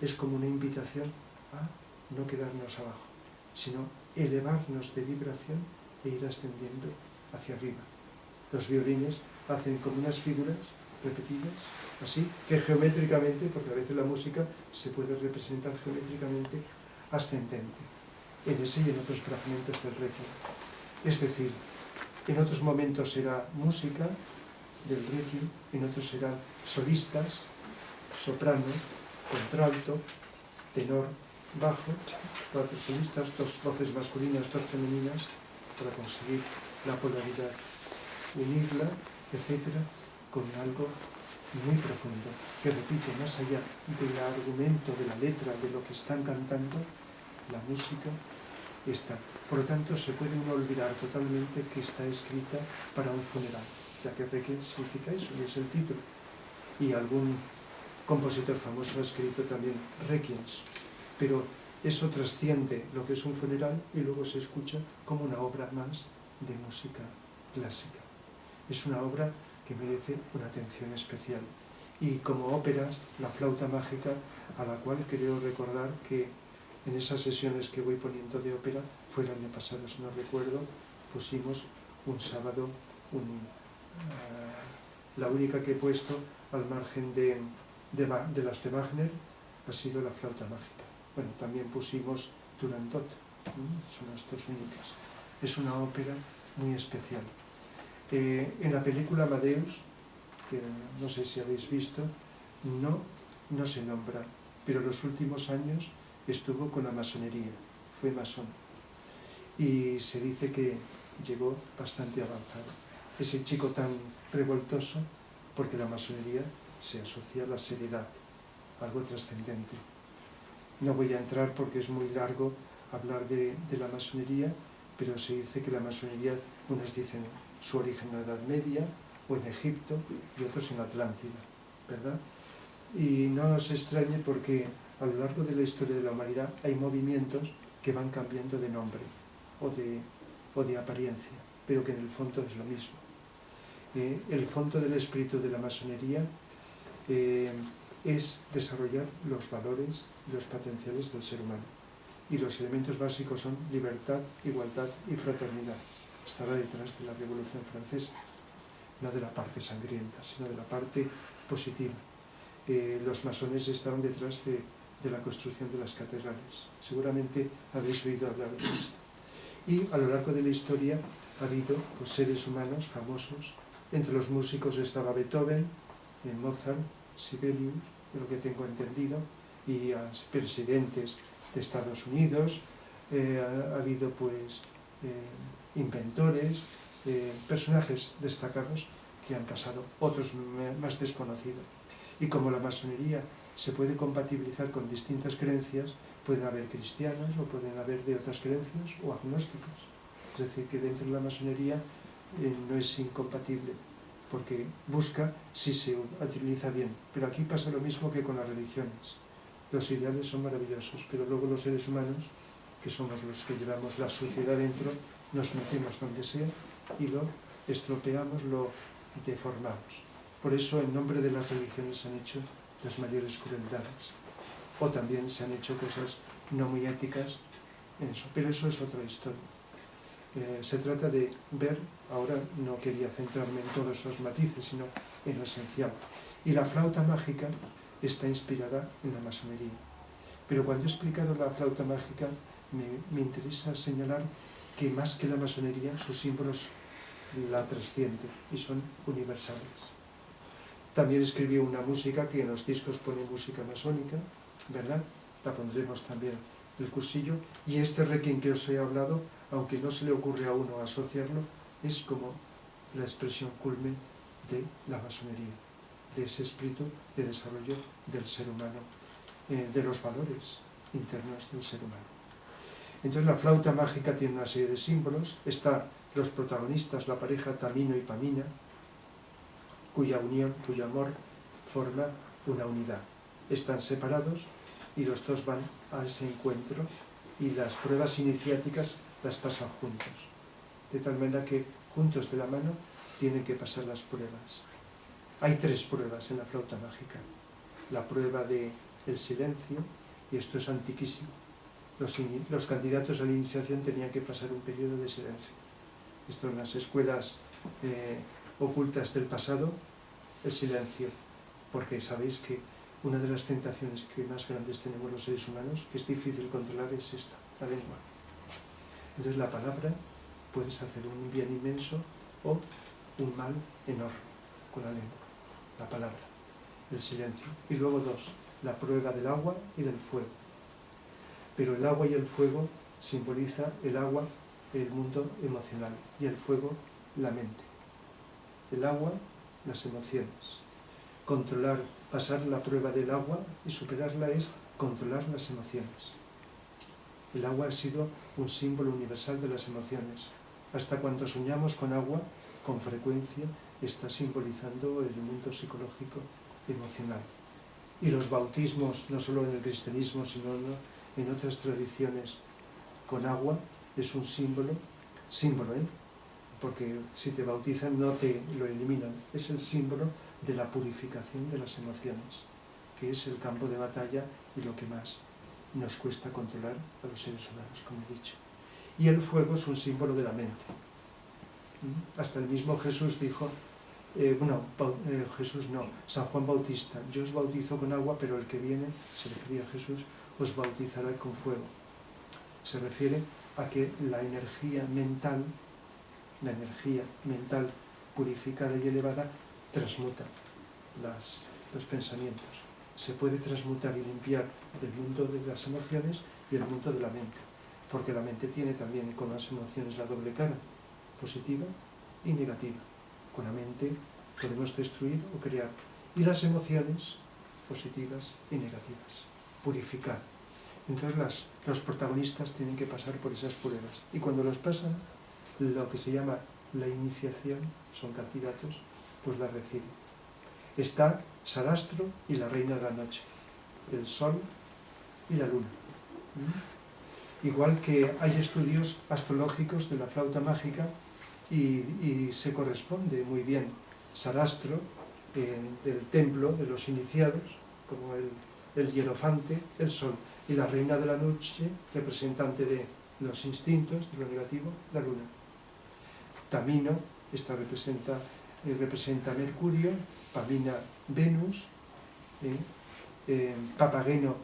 es como una invitación a no quedarnos abajo, sino elevarnos de vibración e ir ascendiendo hacia arriba. Los violines hacen como unas figuras repetidas, así que geométricamente, porque a veces la música se puede representar geométricamente ascendente, en ese y en otros fragmentos del Requiem. Es decir, en otros momentos será música del Requiem, en otros serán solistas, soprano, contralto, tenor, bajo, 4 solistas, 2 voces masculinas, 2 femeninas, para conseguir la polaridad, unirla, etcétera, con algo muy profundo, que repito, más allá del argumento, de la letra, de lo que están cantando, la música está. Por lo tanto, se puede uno olvidar totalmente que está escrita para un funeral, ya que Requiem significa eso, y es el título. Y algún compositor famoso ha escrito también Requiems, pero eso trasciende lo que es un funeral y luego se escucha como una obra más de música clásica. Es una obra que merece una atención especial. Y como óperas, La flauta mágica, a la cual creo recordar que en esas sesiones que voy poniendo de ópera, fue el año pasado, si no recuerdo, pusimos un sábado, la única que he puesto al margen de las de Wagner ha sido La flauta mágica. Bueno, también pusimos Turandot, son las dos únicas. Es una ópera muy especial. En la película Amadeus, que no sé si habéis visto, no se nombra, pero los últimos años estuvo con la masonería, fue masón. Y se dice que llegó bastante avanzado. Ese chico tan revoltoso, porque la masonería se asocia a la seriedad, algo trascendente. No voy a entrar porque es muy largo hablar de la masonería, pero se dice que la masonería, unos dicen su origen en la Edad Media, o en Egipto, y otros en Atlántida, ¿verdad? Y no nos extrañe porque a lo largo de la historia de la humanidad hay movimientos que van cambiando de nombre o de apariencia, pero que en el fondo es lo mismo. El fondo del espíritu de la masonería es desarrollar los valores y los potenciales del ser humano. Y los elementos básicos son libertad, igualdad y fraternidad. Estaba detrás de la Revolución Francesa, no de la parte sangrienta, sino de la parte positiva. Los masones estaban detrás de la construcción de las catedrales. Seguramente habéis oído hablar de esto. Y a lo largo de la historia ha habido seres humanos famosos. Entre los músicos estaba Beethoven, Mozart, Sibelius, de lo que tengo entendido, y presidentes de Estados Unidos. Ha habido inventores, personajes destacados que han pasado, otros más desconocidos. Y como la masonería se puede compatibilizar con distintas creencias, pueden haber cristianos o pueden haber de otras creencias o agnósticos. Es decir, que dentro de la masonería no es incompatible, porque busca si se utiliza bien. Pero aquí pasa lo mismo que con las religiones. Los ideales son maravillosos, pero luego los seres humanos, que somos los que llevamos la suciedad dentro, nos metemos donde sea y lo estropeamos, lo deformamos. Por eso, en nombre de las religiones se han hecho las mayores crueldades. O también se han hecho cosas no muy éticas en eso. Pero eso es otra historia. Se trata de ver, ahora no quería centrarme en todos esos matices, sino en lo esencial. Y la flauta mágica está inspirada en la masonería. Pero cuando he explicado la flauta mágica, me interesa señalar que más que la masonería, sus símbolos la trascienden y son universales. También escribió una música que en los discos pone música masónica, ¿verdad? La pondremos también en el cursillo. Y este requiem que os he hablado, aunque no se le ocurre a uno asociarlo, es como la expresión culmen de la masonería, de ese espíritu de desarrollo del ser humano, de los valores internos del ser humano. Entonces la flauta mágica tiene una serie de símbolos. Está los protagonistas, la pareja Tamino y Pamina, cuya unión, cuyo amor forma una unidad. Están separados y los dos van a ese encuentro y las pruebas iniciáticas las pasan juntos. De tal manera que juntos de la mano tienen que pasar las pruebas. Hay 3 pruebas en la flauta mágica. La prueba del silencio, y esto es antiquísimo. Los candidatos a la iniciación tenían que pasar un periodo de silencio. Esto en las escuelas ocultas del pasado, el silencio, porque sabéis que una de las tentaciones que más grandes tenemos los seres humanos, que es difícil controlar, es esta, la lengua. Entonces la palabra puedes hacer un bien inmenso o un mal enorme con la lengua, la palabra, el silencio. Y luego 2, la prueba del agua y del fuego. Pero el agua y el fuego simboliza el agua, el mundo emocional, y el fuego, la mente. El agua, las emociones. Controlar, pasar la prueba del agua y superarla es controlar las emociones. El agua ha sido un símbolo universal de las emociones. Hasta cuando soñamos con agua, con frecuencia, está simbolizando el mundo psicológico emocional. Y los bautismos, no solo en el cristianismo, sino en otras tradiciones, con agua, es un símbolo porque si te bautizan no te lo eliminan, es el símbolo de la purificación de las emociones, que es el campo de batalla y lo que más nos cuesta controlar a los seres humanos, como he dicho. Y el fuego es un símbolo de la mente. Hasta el mismo Jesús dijo, Jesús no, San Juan Bautista, yo os bautizo con agua, pero el que viene, se refería a Jesús, os bautizará con fuego. Se refiere a que la energía mental purificada y elevada transmuta los pensamientos. Se puede transmutar y limpiar el mundo de las emociones y el mundo de la mente, porque la mente tiene también con las emociones la doble cara, positiva y negativa. Con la mente podemos destruir o crear, y las emociones positivas y negativas, purificar. Entonces los protagonistas tienen que pasar por esas pruebas, y cuando las pasan, lo que se llama la iniciación, son candidatos, pues la reciben. Está Sarastro y la reina de la noche, el sol y la luna. Igual que hay estudios astrológicos de la flauta mágica y se corresponde muy bien Sarastro del templo de los iniciados, como el hierofante, el sol, y la reina de la noche, representante de los instintos, de lo negativo, la luna. Tamino, esta representa Mercurio, Pamina Venus, Papageno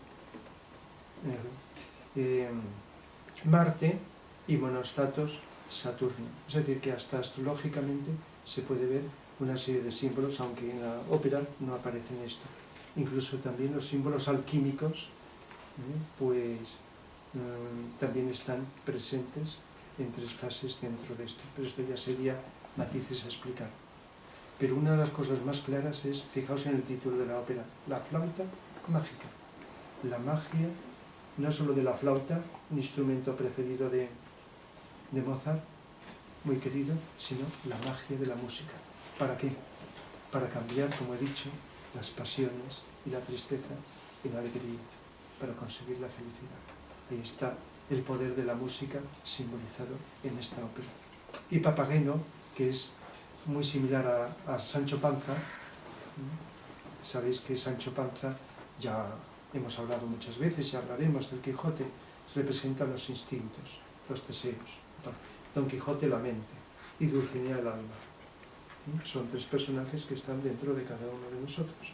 Marte y Monostatos Saturno. Es decir, que hasta astrológicamente se puede ver una serie de símbolos, aunque en la ópera no aparecen esto. Incluso también los símbolos alquímicos, también están presentes en 3 fases dentro de esto. Pero esto ya sería matices a explicar. Pero una de las cosas más claras es, fijaos en el título de la ópera, la flauta mágica. La magia, no solo de la flauta, un instrumento preferido de Mozart, muy querido, sino la magia de la música. ¿Para qué? Para cambiar, como he dicho, las pasiones y la tristeza en alegría, para conseguir la felicidad. Ahí está el poder de la música simbolizado en esta ópera. Y Papageno, que es muy similar a Sancho Panza. Sabéis que Sancho Panza, ya hemos hablado muchas veces y hablaremos del Quijote, representa los instintos, los deseos. Don Quijote la mente y Dulcinea el alma. Son 3 personajes que están dentro de cada uno de nosotros.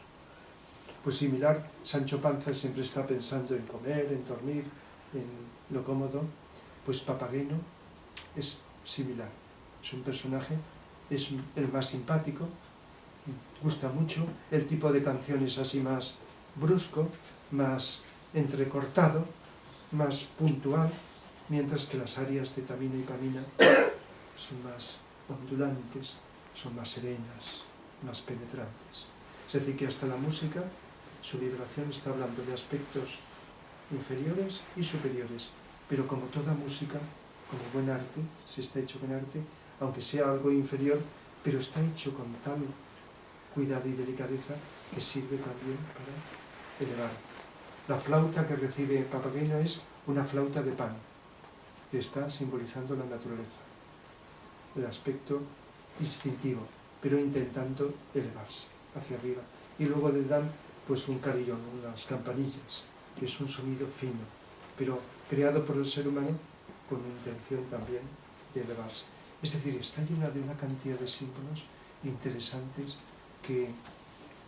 Pues similar, Sancho Panza siempre está pensando en comer, en dormir, en lo cómodo. Pues Papageno es similar, es un personaje, es el más simpático, gusta mucho, el tipo de canciones así más brusco, más entrecortado, más puntual, mientras que las arias de Tamino y Pamina son más ondulantes, son más serenas, más penetrantes. Es decir, que hasta la música, su vibración está hablando de aspectos inferiores y superiores, pero como toda música, como buen arte, si está hecho con arte, aunque sea algo inferior, pero está hecho con tal cuidado y delicadeza que sirve también para elevar. La flauta que recibe Papageno es una flauta de pan, que está simbolizando la naturaleza, el aspecto instintivo, pero intentando elevarse hacia arriba. Y luego le dan pues un carillón, unas campanillas, que es un sonido fino, pero creado por el ser humano con intención también de elevarse. Es decir, está llena de una cantidad de símbolos interesantes que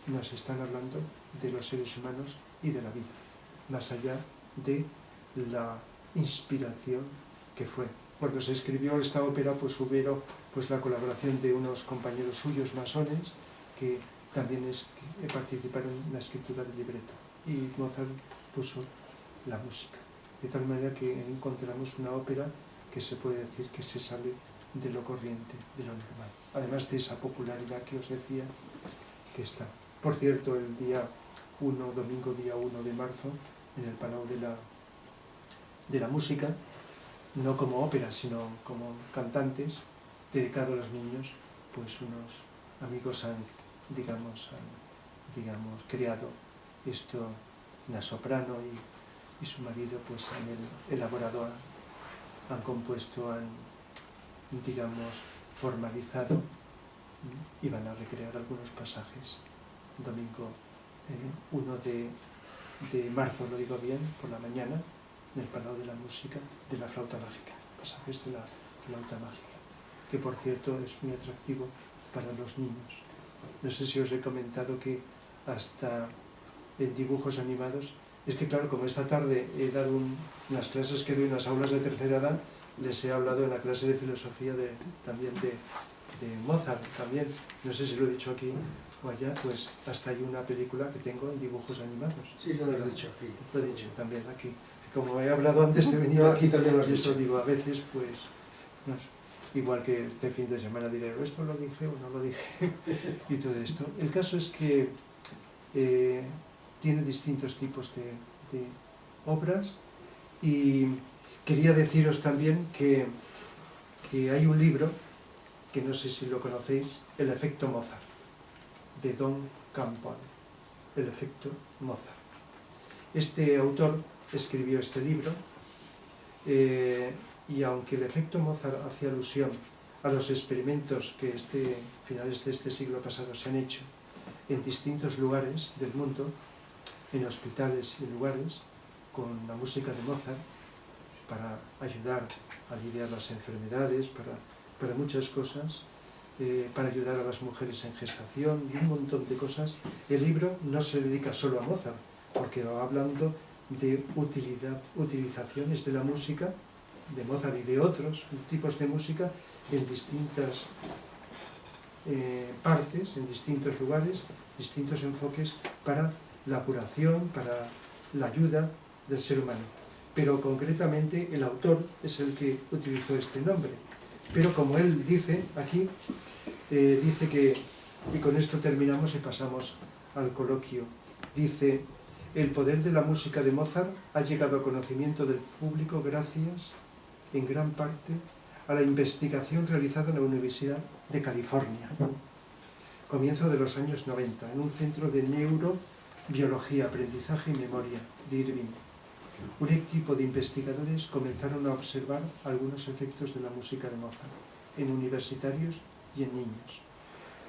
nos están hablando de los seres humanos y de la vida, más allá de la inspiración que fue. Cuando se escribió esta ópera, pues hubo la colaboración de unos compañeros suyos masones que también participaron en la escritura del libreto, y Mozart puso la música, de tal manera que encontramos una ópera que se puede decir que se sale de lo corriente, de lo normal, además de esa popularidad que os decía que está. Por cierto, el domingo día 1 de marzo, en el Palau de la Música, no como ópera, sino como cantantes, dedicado a los niños, pues unos amigos han creado esto, una soprano y su marido pues han elaborado, han compuesto, formalizado, y van a recrear algunos pasajes. Domingo 1 de marzo, lo digo bien, por la mañana, en el Palau de la Música, de la Flauta Mágica, pasajes de la Flauta Mágica, que por cierto es muy atractivo para los niños. No sé si os he comentado que hasta en dibujos animados, es que claro, como esta tarde he dado unas clases que doy en las aulas de tercera edad, les he hablado en la clase de filosofía también de Mozart, también, no sé si lo he dicho aquí o allá, pues hasta hay una película que tengo en dibujos animados. Sí, lo he dicho aquí. Lo he dicho también aquí. Como he hablado antes de venir aquí, también lo has y eso dicho. digo, a veces pues, no sé, igual que este fin de semana diré, esto lo dije o no lo dije, y todo esto. El caso es que tiene distintos tipos de obras, y quería deciros también que hay un libro, que no sé si lo conocéis, El efecto Mozart, de Don Campbell, El efecto Mozart. Este autor escribió este libro, y aunque el efecto Mozart hacía alusión a los experimentos que finales de este siglo pasado se han hecho en distintos lugares del mundo, en hospitales y en lugares, con la música de Mozart, para ayudar a aliviar las enfermedades, para muchas cosas, para ayudar a las mujeres en gestación y un montón de cosas. El libro no se dedica solo a Mozart, porque va hablando de utilizaciones de la música, de Mozart y de otros tipos de música, en distintas partes, en distintos lugares, distintos enfoques para la curación, para la ayuda del ser humano. Pero concretamente el autor es el que utilizó este nombre. Pero como él dice aquí, dice que, y con esto terminamos y pasamos al coloquio, dice: el poder de la música de Mozart ha llegado a conocimiento del público gracias, en gran parte, a la investigación realizada en la Universidad de California, comienzo de los años 90, en un centro de neurobiología, aprendizaje y memoria de Irving. Un equipo de investigadores comenzaron a observar algunos efectos de la música de Mozart en universitarios y en niños.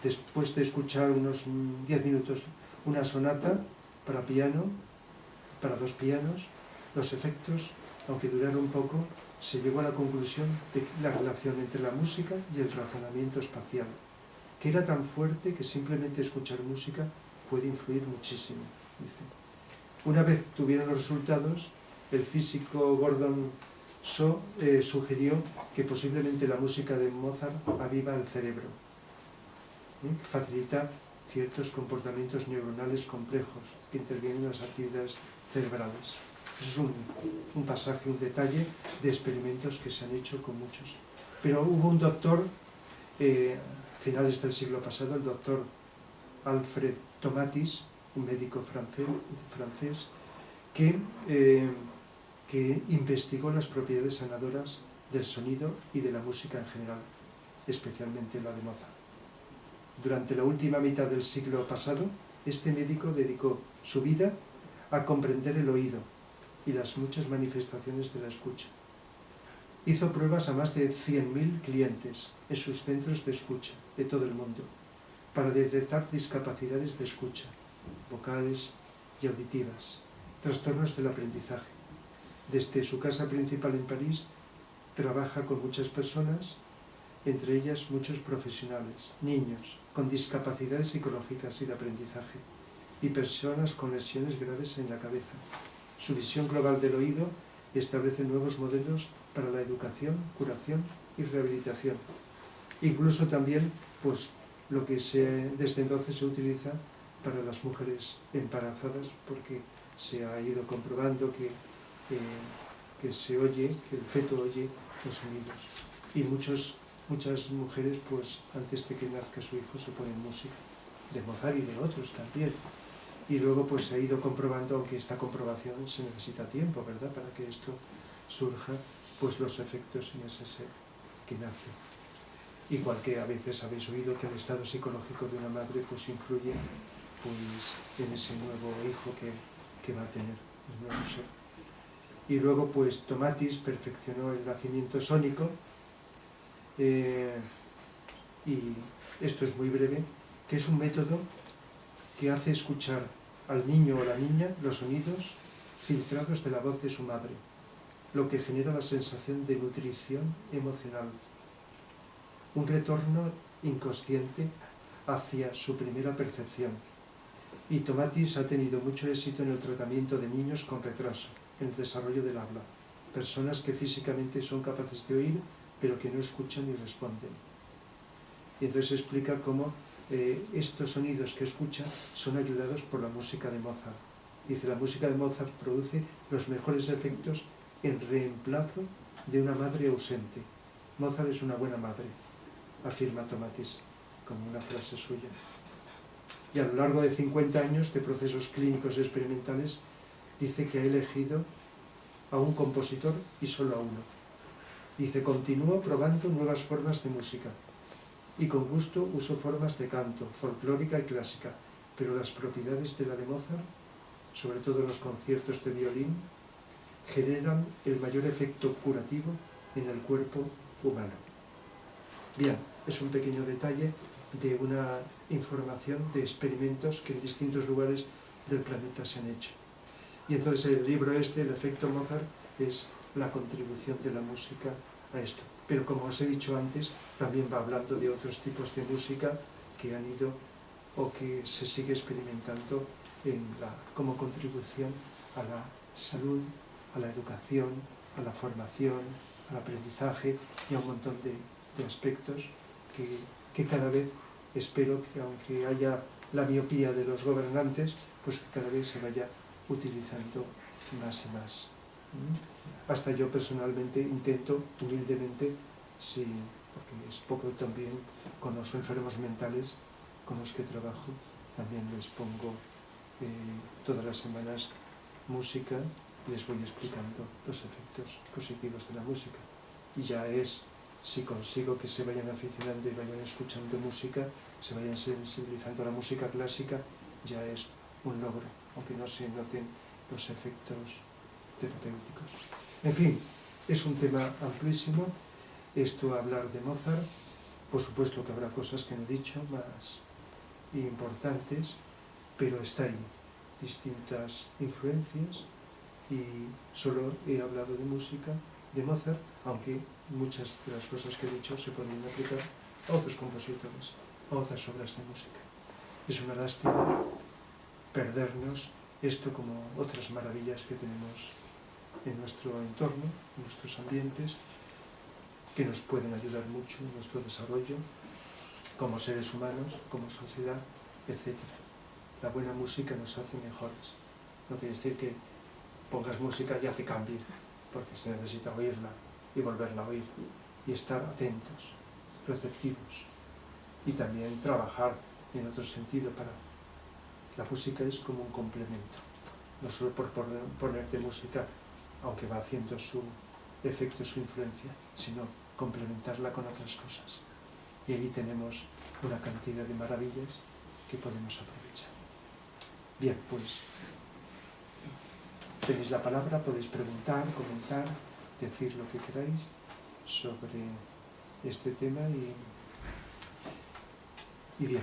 Después de escuchar unos 10 minutos una sonata para piano, para 2 pianos, los efectos, aunque duraron poco, se llegó a la conclusión de la relación entre la música y el razonamiento espacial, que era tan fuerte que simplemente escuchar música puede influir muchísimo, dice. Una vez tuvieron los resultados, el físico Gordon sugirió que posiblemente la música de Mozart aviva el cerebro, facilita ciertos comportamientos neuronales complejos que intervienen en las actividades cerebrales. Eso es un pasaje, un detalle de experimentos que se han hecho con muchos. Pero hubo un doctor, a finales del siglo pasado, el doctor Alfred Tomatis, un médico francés, que investigó las propiedades sanadoras del sonido y de la música en general, especialmente la de Mozart. Durante la última mitad del siglo pasado, este médico dedicó su vida a comprender el oído y las muchas manifestaciones de la escucha. Hizo pruebas a más de 100.000 clientes en sus centros de escucha de todo el mundo para detectar discapacidades de escucha, vocales y auditivas, trastornos del aprendizaje. Desde su casa principal en París, trabaja con muchas personas, entre ellas muchos profesionales, niños con discapacidades psicológicas y de aprendizaje, y personas con lesiones graves en la cabeza. Su visión global del oído establece nuevos modelos para la educación, curación y rehabilitación. Incluso también, pues, lo que desde entonces se utiliza para las mujeres embarazadas, porque se ha ido comprobando que se oye, que el feto oye los sonidos. Y muchas mujeres, pues, antes de que nazca su hijo, se ponen música de Mozart y de otros también. Y luego pues se ha ido comprobando, aunque esta comprobación se necesita tiempo, ¿verdad?, para que esto surja, pues los efectos en ese ser que nace. Igual que a veces habéis oído que el estado psicológico de una madre pues influye pues en ese nuevo hijo que va a tener el nuevo ser. Y luego pues Tomatis perfeccionó el nacimiento sónico, y esto es muy breve, que es un método que hace escuchar al niño o la niña los sonidos filtrados de la voz de su madre, lo que genera la sensación de nutrición emocional, un retorno inconsciente hacia su primera percepción. Y Tomatis ha tenido mucho éxito en el tratamiento de niños con retraso en el desarrollo del habla, personas que físicamente son capaces de oír, pero que no escuchan ni responden. Y entonces explica cómo estos sonidos que escucha son ayudados por la música de Mozart. Dice, la música de Mozart produce los mejores efectos en reemplazo de una madre ausente. Mozart es una buena madre, afirma Tomatis, como una frase suya. Y a lo largo de 50 años de procesos clínicos experimentales, dice que ha elegido a un compositor y solo a uno. Dice, continúo probando nuevas formas de música y con gusto uso formas de canto, folclórica y clásica, pero las propiedades de la de Mozart, sobre todo los conciertos de violín, generan el mayor efecto curativo en el cuerpo humano. Bien, es un pequeño detalle de una información de experimentos que en distintos lugares del planeta se han hecho. Y entonces el libro este, El efecto Mozart, es la contribución de la música a esto. Pero como os he dicho antes, también va hablando de otros tipos de música que han ido o que se sigue experimentando como contribución a la salud, a la educación, a la formación, al aprendizaje y a un montón de aspectos que cada vez espero que, aunque haya la miopía de los gobernantes, pues que cada vez se vaya utilizando más y más. Hasta yo personalmente intento, humildemente, sí, porque es poco también con los enfermos mentales con los que trabajo, también les pongo todas las semanas música, les voy explicando los efectos positivos de la música. Y ya es, si consigo que se vayan aficionando y vayan escuchando música, se vayan sensibilizando a la música clásica, ya es un logro, aunque no se noten los efectos terapéuticos. En fin, es un tema amplísimo, esto hablar de Mozart, por supuesto que habrá cosas que no he dicho, más importantes, pero está ahí, distintas influencias, y solo he hablado de música de Mozart, aunque muchas de las cosas que he dicho se podrían aplicar a otros compositores, a otras obras de música. Es una lástima perdernos esto como otras maravillas que tenemos en nuestro entorno, en nuestros ambientes, que nos pueden ayudar mucho en nuestro desarrollo como seres humanos, como sociedad, etc. La buena música nos hace mejores. No quiere decir que pongas música y ya te cambie, porque se necesita oírla y volverla a oír y estar atentos, receptivos, y también trabajar en otro sentido para... La música es como un complemento, no solo por ponerte música, aunque va haciendo su efecto, su influencia, sino complementarla con otras cosas. Y ahí tenemos una cantidad de maravillas que podemos aprovechar. Bien, pues tenéis la palabra, podéis preguntar, comentar, decir lo que queráis sobre este tema y bien.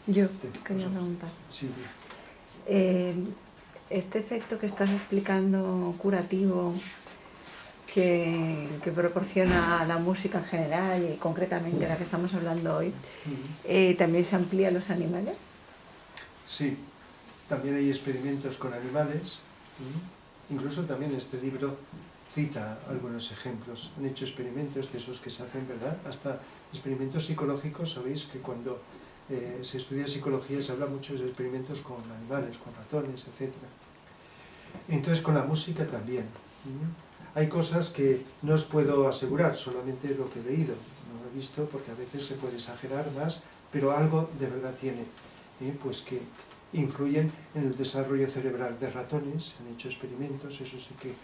Yo quería preguntar. Sí, este efecto que estás explicando curativo que proporciona la música en general y concretamente la que estamos hablando hoy, ¿también se amplía a los animales? Sí, también hay experimentos con animales, incluso también este libro cita algunos ejemplos. Han hecho experimentos de esos que se hacen, ¿verdad? Hasta experimentos psicológicos, sabéis que cuando se estudia psicología se habla mucho de experimentos con animales, con ratones, etc. Entonces con la música también. Hay cosas que no os puedo asegurar, solamente lo que he leído, no lo he visto porque a veces se puede exagerar más, pero algo de verdad tiene, pues que influyen en el desarrollo cerebral de ratones. Se han hecho experimentos, eso sí que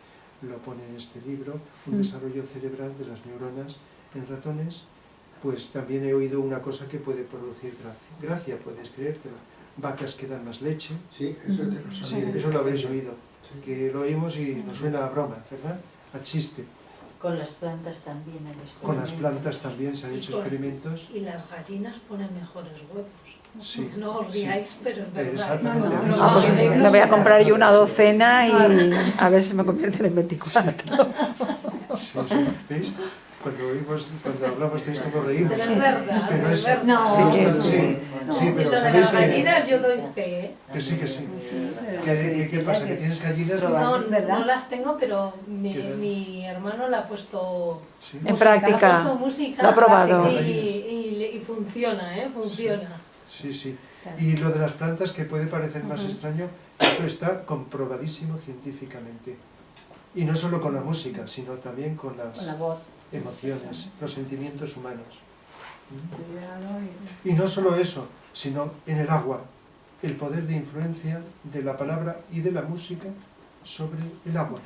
lo pone en este libro, un desarrollo cerebral de las neuronas en ratones. Pues también he oído una cosa que puede producir gracia. Gracia, puedes creértelo. Vacas que dan más leche. Sí, eso te lo Sí, eso lo habéis oído. Que lo oímos y nos suena a broma, ¿verdad? A chiste. Con las plantas también hay experimentos. Con las plantas también se han hecho experimentos. Y las gallinas ponen mejores huevos. Sí, No os riáis, pero es verdad. exactamente. No, Ah, pues no, me voy a comprar yo una docena y a ver si me convierten en 24. Sí, ¿veis? Cuando hablamos de esto nos reímos. Pero es verdad, Pero es es- verdad. No, sí, sí. sí, Y pero lo de ¿sabéis las que, gallinas yo doy fe, ¿eh? que sí, que sí? ¿Qué pasa? ¿Que tienes gallinas? No, ¿verdad? no las tengo, pero ¿Qué tal? mi hermano le ha puesto Sí. En le ha práctica. puesto música Lo ha probado. y funciona, ¿eh? Funciona. Sí, sí. Y lo de las plantas, que puede parecer más extraño, eso está comprobadísimo científicamente. Y no solo con la música, sino también con Con la las voz. emociones, los sentimientos humanos. Cuidado Y no solo eso, sino en el agua, el poder de influencia de la palabra y de la música sobre el agua.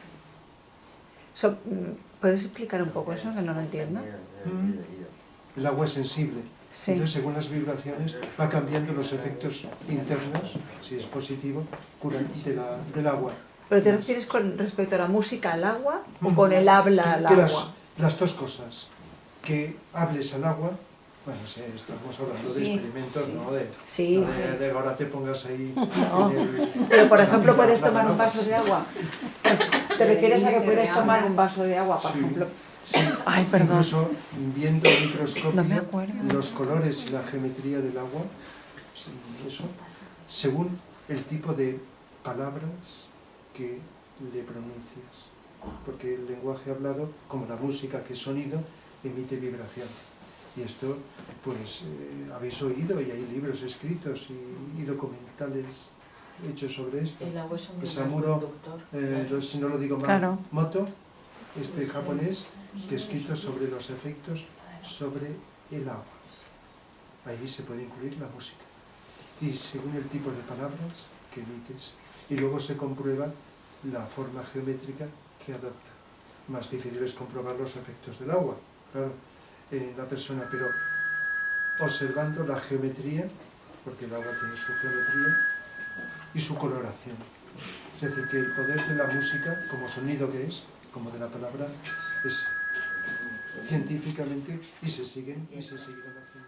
¿Puedes explicar un poco eso, que no lo entiendo? El agua es sensible. Sí. Entonces, según las vibraciones, va cambiando los efectos internos, si es positivo, del agua. ¿Pero te refieres con respecto a la música al agua o con el habla al Que agua? las dos cosas. Que hables al agua, bueno, sí, estamos hablando de experimentos, ¿no? Sí. No de ahora te pongas ahí No. en el... Pero, por ejemplo, ¿puedes en la tomar un plataforma. vaso de agua? ¿Te refieres a que puedes tomar un vaso de agua, por Sí. ejemplo? Sí, Ay, perdón. incluso viendo al microscopio No me acuerdo. los colores y la geometría del agua, eso, según el tipo de palabras que le pronuncias. Porque el lenguaje hablado, como la música, que es sonido, emite vibración. Y esto, pues, habéis oído, y hay libros escritos y documentales hechos sobre esto. El agua es un Samuro, conductor. si no lo digo mal, Claro. Moto, este japonés, que ha escrito sobre los efectos sobre el agua. Ahí se puede incluir la música. Y según el tipo de palabras que emites. Y luego se comprueba la forma geométrica que adopta. Más difícil es comprobar los efectos del agua, claro, en la persona, pero observando la geometría, porque el agua tiene su geometría, y su coloración. Es decir, que el poder de la música, como sonido que es, como de la palabra, es científicamente, y se siguen haciendo.